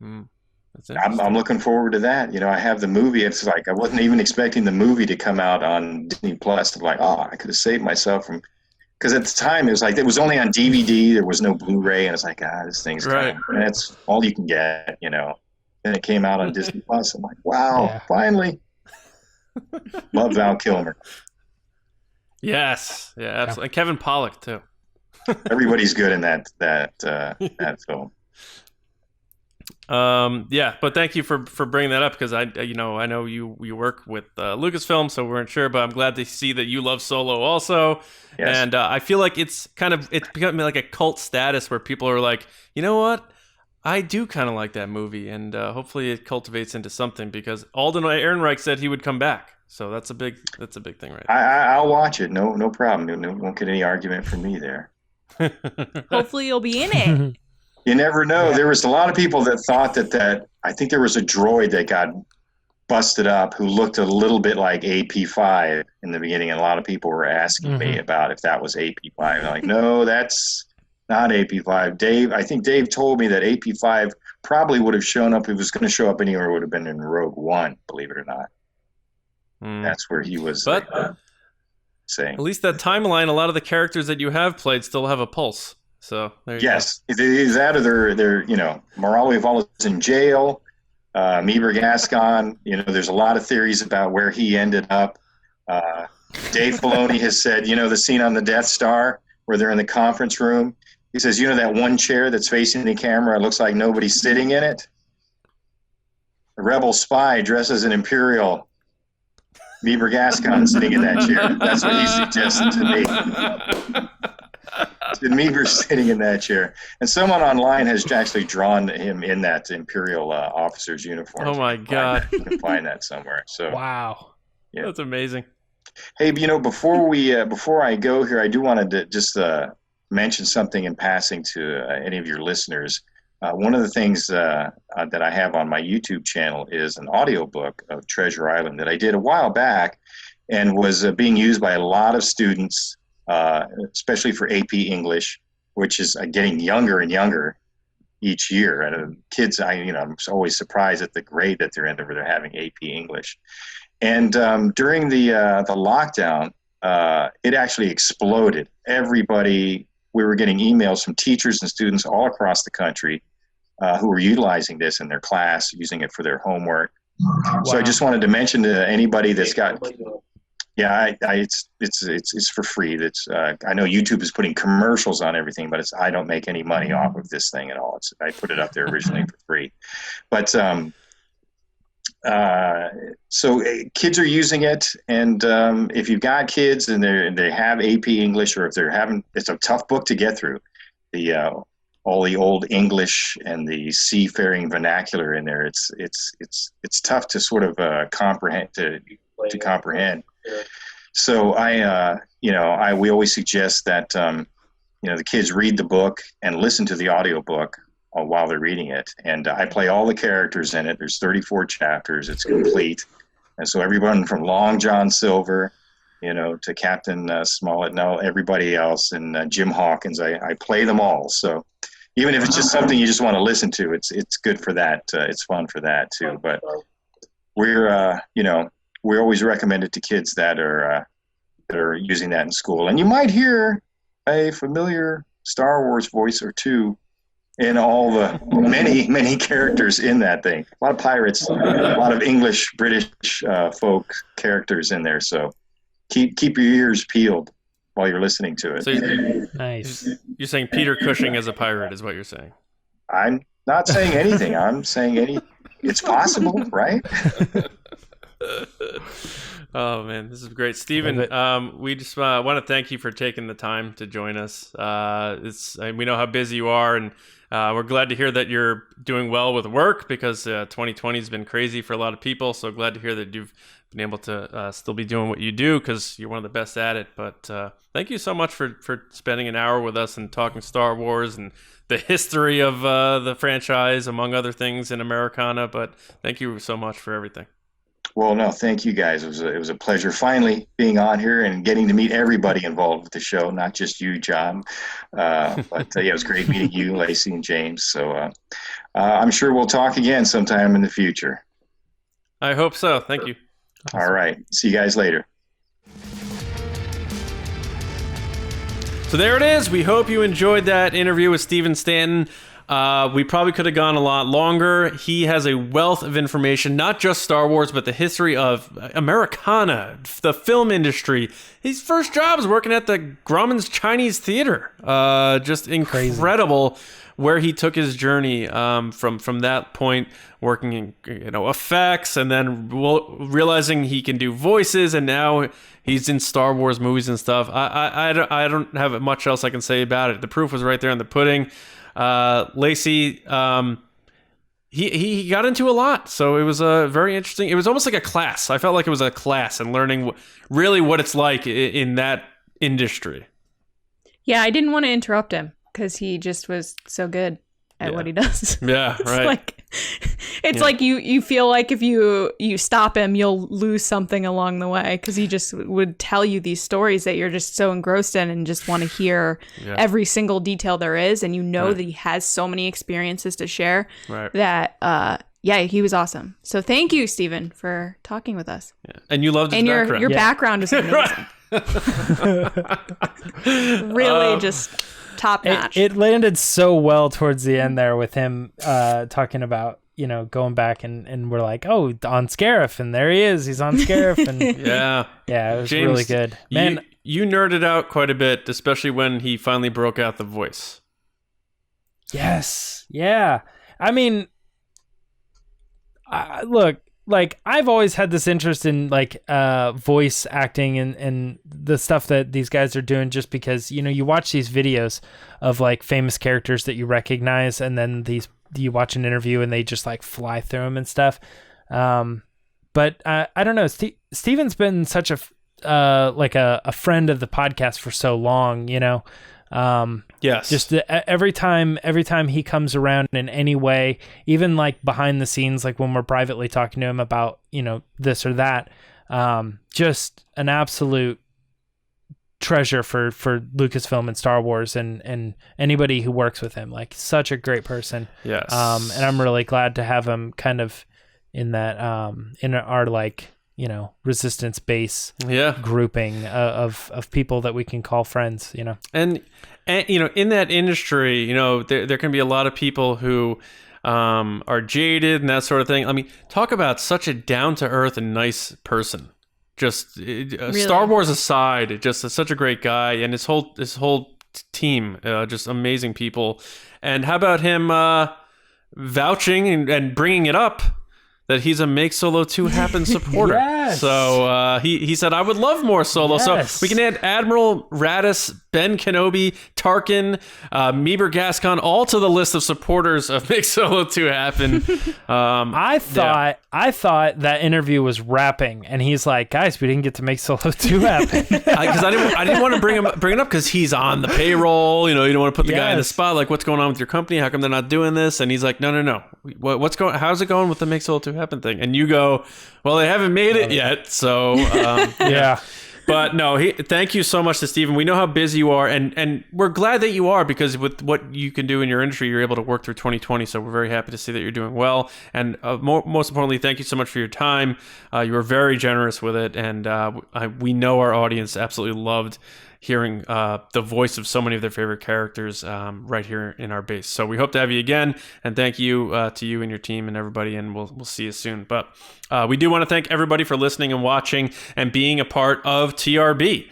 I'm looking forward to that. I have the movie. It's like I wasn't even expecting the movie to come out on Disney Plus. I'm like, I could have saved myself from, because at the time it was like it was only on DVD. There was no Blu-ray, and it's like this thing's right. And that's all you can get. Then it came out on Disney Plus. I'm like, wow, finally. Love Val Kilmer. Yes, yeah, absolutely. And Kevin Pollak too. Everybody's good in that film. Yeah, but thank you for bringing that up because I know you work with Lucasfilm, so we weren't sure, but I'm glad to see that you love Solo also. Yes. And I feel like it's becoming like a cult status where people are like, you know what, I do kind of like that movie, and hopefully it cultivates into something because Alden Ehrenreich said he would come back, so that's a big thing, right? I'll watch it. No problem. No, won't get any argument from me there. Hopefully you'll be in it. You never know. Yeah. There was a lot of people that thought that I think there was a droid that got busted up who looked a little bit like AP5 in the beginning, and a lot of people were asking me about if that was AP5. And I'm like, no, that's not AP5. I think Dave told me that AP5 probably would have shown up. If it was going to show up anywhere, it would have been in Rogue One, believe it or not. That's where he was saying. At least that timeline, a lot of the characters that you have played still have a pulse. So there you go. Is that or they're Morale is in jail, Meber Gascon, there's a lot of theories about where he ended up. Dave Filoni has said, the scene on the Death Star where they're in the conference room, he says, that one chair that's facing the camera, it looks like nobody's sitting in it. The rebel spy dressed as an Imperial, Meber Gascon sitting in that chair. That's what he suggested to me. Meber sitting in that chair, and someone online has actually drawn him in that Imperial officer's uniform. Oh my God! You can find that somewhere. So wow, yeah, that's amazing. Hey, before I go here, I do want to just mention something in passing to any of your listeners. One of the things that I have on my YouTube channel is an audiobook of Treasure Island that I did a while back, and was being used by a lot of students. Especially for AP English, which is getting younger and younger each year. And kids, I'm always surprised at the grade that they're in where they're having AP English. And during the lockdown, it actually exploded. We were getting emails from teachers and students all across the country who were utilizing this in their class, using it for their homework. Wow. So I just wanted to mention to anybody that's got. Yeah, it's for free. I know YouTube is putting commercials on everything, but I don't make any money off of this thing at all. I put it up there originally for free, but so kids are using it, and if you've got kids and they have AP English, or if they're having, it's a tough book to get through. The all the old English and the seafaring vernacular in there. It's tough to sort of comprehend. So we always suggest that the kids read the book and listen to the audiobook while they're reading it. And I play all the characters in it. There's 34 chapters. It's complete. And so everyone from Long John Silver, to Captain Smollett and everybody else, and Jim Hawkins, I play them all. So even if it's just something you just want to listen to, it's good for that. It's fun for that too. But we're we always recommend it to kids that are using that in school. And you might hear a familiar Star Wars voice or two in all the many characters in that thing. A lot of pirates, a lot of English, British folk characters in there. So keep your ears peeled while you're listening to it. So Nice. You're saying Peter Cushing is a pirate, is what you're saying? I'm not saying anything. I'm saying it's possible, right? Oh man, this is great, Stephen. We just want to thank you for taking the time to join us. We know how busy you are, and we're glad to hear that you're doing well with work, because 2020 has been crazy for a lot of people. So glad to hear that you've been able to still be doing what you do, because you're one of the best at it. But thank you so much for spending an hour with us and talking Star Wars and the history of the franchise, among other things, in Americana. But thank you so much for everything. Well, no, thank you guys. It was a pleasure finally being on here and getting to meet everybody involved with the show, not just you, John. It was great meeting you, Lacey, and James. So I'm sure we'll talk again sometime in the future. I hope so. Thank you. Awesome. All right. See you guys later. So there it is. We hope you enjoyed that interview with Stephen Stanton. We probably could have gone a lot longer. He has a wealth of information, not just Star Wars, but the history of Americana, the film industry. His first job was working at the Grauman's Chinese Theater. Just incredible where he took his journey from that point, working in effects, and then realizing he can do voices, and now he's in Star Wars movies and stuff. I don't have much else I can say about it. The proof was right there in the pudding. Lacey, he got into a lot, so it was very interesting. It was almost like a class. I felt like it was a class and learning really what it's like in that industry. Yeah, I didn't want to interrupt him because he just was so good at what he does. Yeah, right. It's like you feel like if you stop him, you'll lose something along the way, because he just would tell you these stories that you're just so engrossed in and just want to hear every single detail there is, and that he has so many experiences to share that he was awesome. So thank you, Stephen, for talking with us. Yeah. And you loved his background. Your background is amazing. Really just top notch. It landed so well towards the end there with him talking about going back, and we're like, oh, on Scarif, and there he is. He's on Scarif, and yeah, it was James, really good. Man, you nerded out quite a bit, especially when he finally broke out the voice. Yes, yeah. I mean, look. Like, I've always had this interest in voice acting and the stuff that these guys are doing, just because you watch these videos of famous characters that you recognize, and then you watch an interview and they just fly through them and stuff. But I don't know. Steven's been such a friend of the podcast for so long. Yes. Just every time he comes around in any way, even behind the scenes, when we're privately talking to him about, this or that, just an absolute treasure for Lucasfilm and Star Wars and anybody who works with him. Such a great person. Yes. And I'm really glad to have him kind of in that, in our resistance base grouping of people that we can call friends, And in that industry, there can be a lot of people who are jaded and that sort of thing. I mean, talk about such a down-to-earth and nice person. Just really? Star Wars aside, just such a great guy, and his whole team, just amazing people. And how about him vouching and bringing it up that he's a Make Solo 2 Happen supporter? Yes. So he said, I would love more Solo. Yes. So we can add Admiral Raddus, Ben Kenobi, Tarkin, Meeber Gascon, all to the list of supporters of Make Solo 2 happen. I thought that interview was wrapping, and he's like, guys, we didn't get to Make Solo 2 happen. Because I didn't want to bring it up because he's on the payroll. You don't want to put the guy in the Yes. spot. Like, what's going on with your company? How come they're not doing this? And he's like, no. What's going? How's it going with the Make Solo 2 happen thing? And you go, well, they haven't made it yet. So Yeah. But no, thank you so much to Steven. We know how busy you are, and we're glad that you are, because with what you can do in your industry, you're able to work through 2020. So we're very happy to see that you're doing well. And most importantly, thank you so much for your time. You were very generous with it, and we know our audience absolutely loved hearing the voice of so many of their favorite characters right here in our base. So we hope to have you again, and thank you to you and your team and everybody, and we'll see you soon. But we do want to thank everybody for listening and watching and being a part of TRB.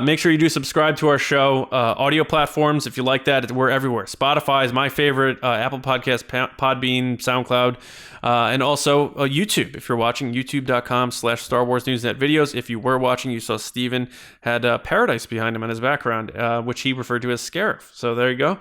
Make sure you do subscribe to our show. Audio platforms, if you like that, we're everywhere. Spotify is my favorite, Apple Podcasts, Podbean, SoundCloud, and also YouTube. If you're watching, youtube.com/Star Wars Newsnet videos. If you were watching, you saw Steven had Paradise behind him in his background, which he referred to as Scarif. So there you go.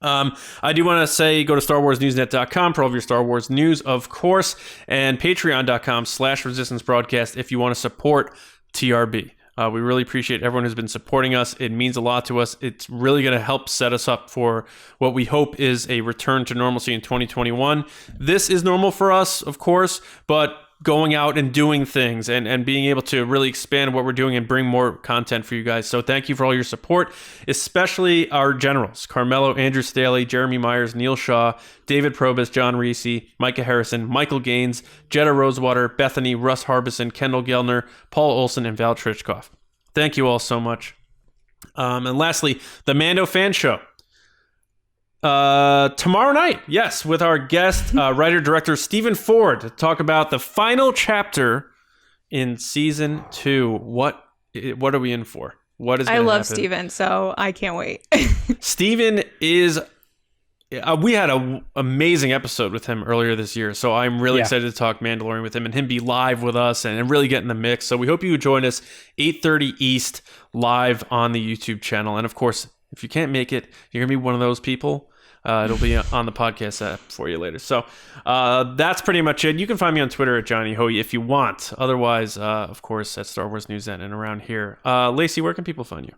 I do want to say go to StarWarsNewsNet.com for all of your Star Wars news, of course, and Patreon.com/Resistance Broadcast if you want to support TRB. We really appreciate everyone who's been supporting us. It means a lot to us. It's really going to help set us up for what we hope is a return to normalcy in 2021. This is normal for us, of course, but going out and doing things and being able to really expand what we're doing and bring more content for you guys. So thank you for all your support, especially our generals, Carmelo, Andrew Staley, Jeremy Myers, Neel Shah, David Probus, John Risi, Micah Harrison, Michael Gaines, Jetta Rosewater, Bethany, Russ Harbison, Kendall Gelner, Paul Olsen, and Val Trichkov. Thank you all so much. And lastly, the Mando Fan Show. Tomorrow night, yes, with our guest writer-director Stephen Ford to talk about the final chapter in season 2. What are we in for? What is? I love happen? Steven, so I can't wait. Steven is. We had an amazing episode with him earlier this year, so I'm really excited to talk Mandalorian with him and him be live with us and really get in the mix. So we hope you join us 8:30 East live on the YouTube channel. And of course, if you can't make it, you're gonna be one of those people. It'll be on the podcast app for you later. So that's pretty much it. You can find me on Twitter at Johnny Hoey if you want. Otherwise, of course, at Star Wars News and around here. Lacey, where can people find you?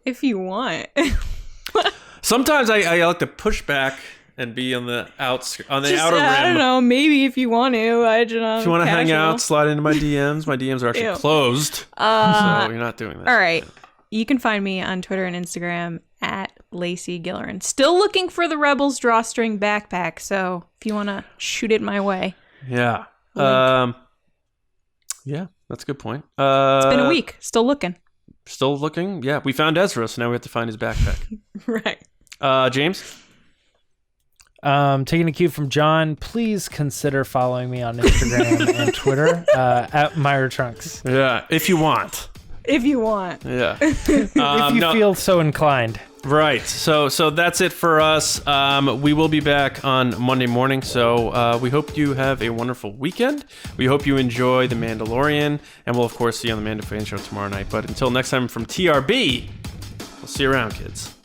If you want. Sometimes I like to push back and be on the outer rim. I don't know. Maybe if you want to. If you want to hang out, slide into my DMs. My DMs are actually closed, so you're not doing that. All right. You can find me on Twitter and Instagram at Lacey Gilleran. Still looking for the Rebels drawstring backpack, so if you want to shoot it my way. Yeah. Yeah, that's a good point. It's been a week. Still looking. Still looking? Yeah, we found Ezra, so now we have to find his backpack. Right. James? Taking a cue from John, please consider following me on Instagram and Twitter at Myra Trunks. Yeah, if you want. If you want. Yeah. If you feel so inclined. Right. So that's it for us. We will be back on Monday morning. So we hope you have a wonderful weekend. We hope you enjoy The Mandalorian. And we'll, of course, see you on the Mando Fan Show tomorrow night. But until next time from TRB, we'll see you around, kids.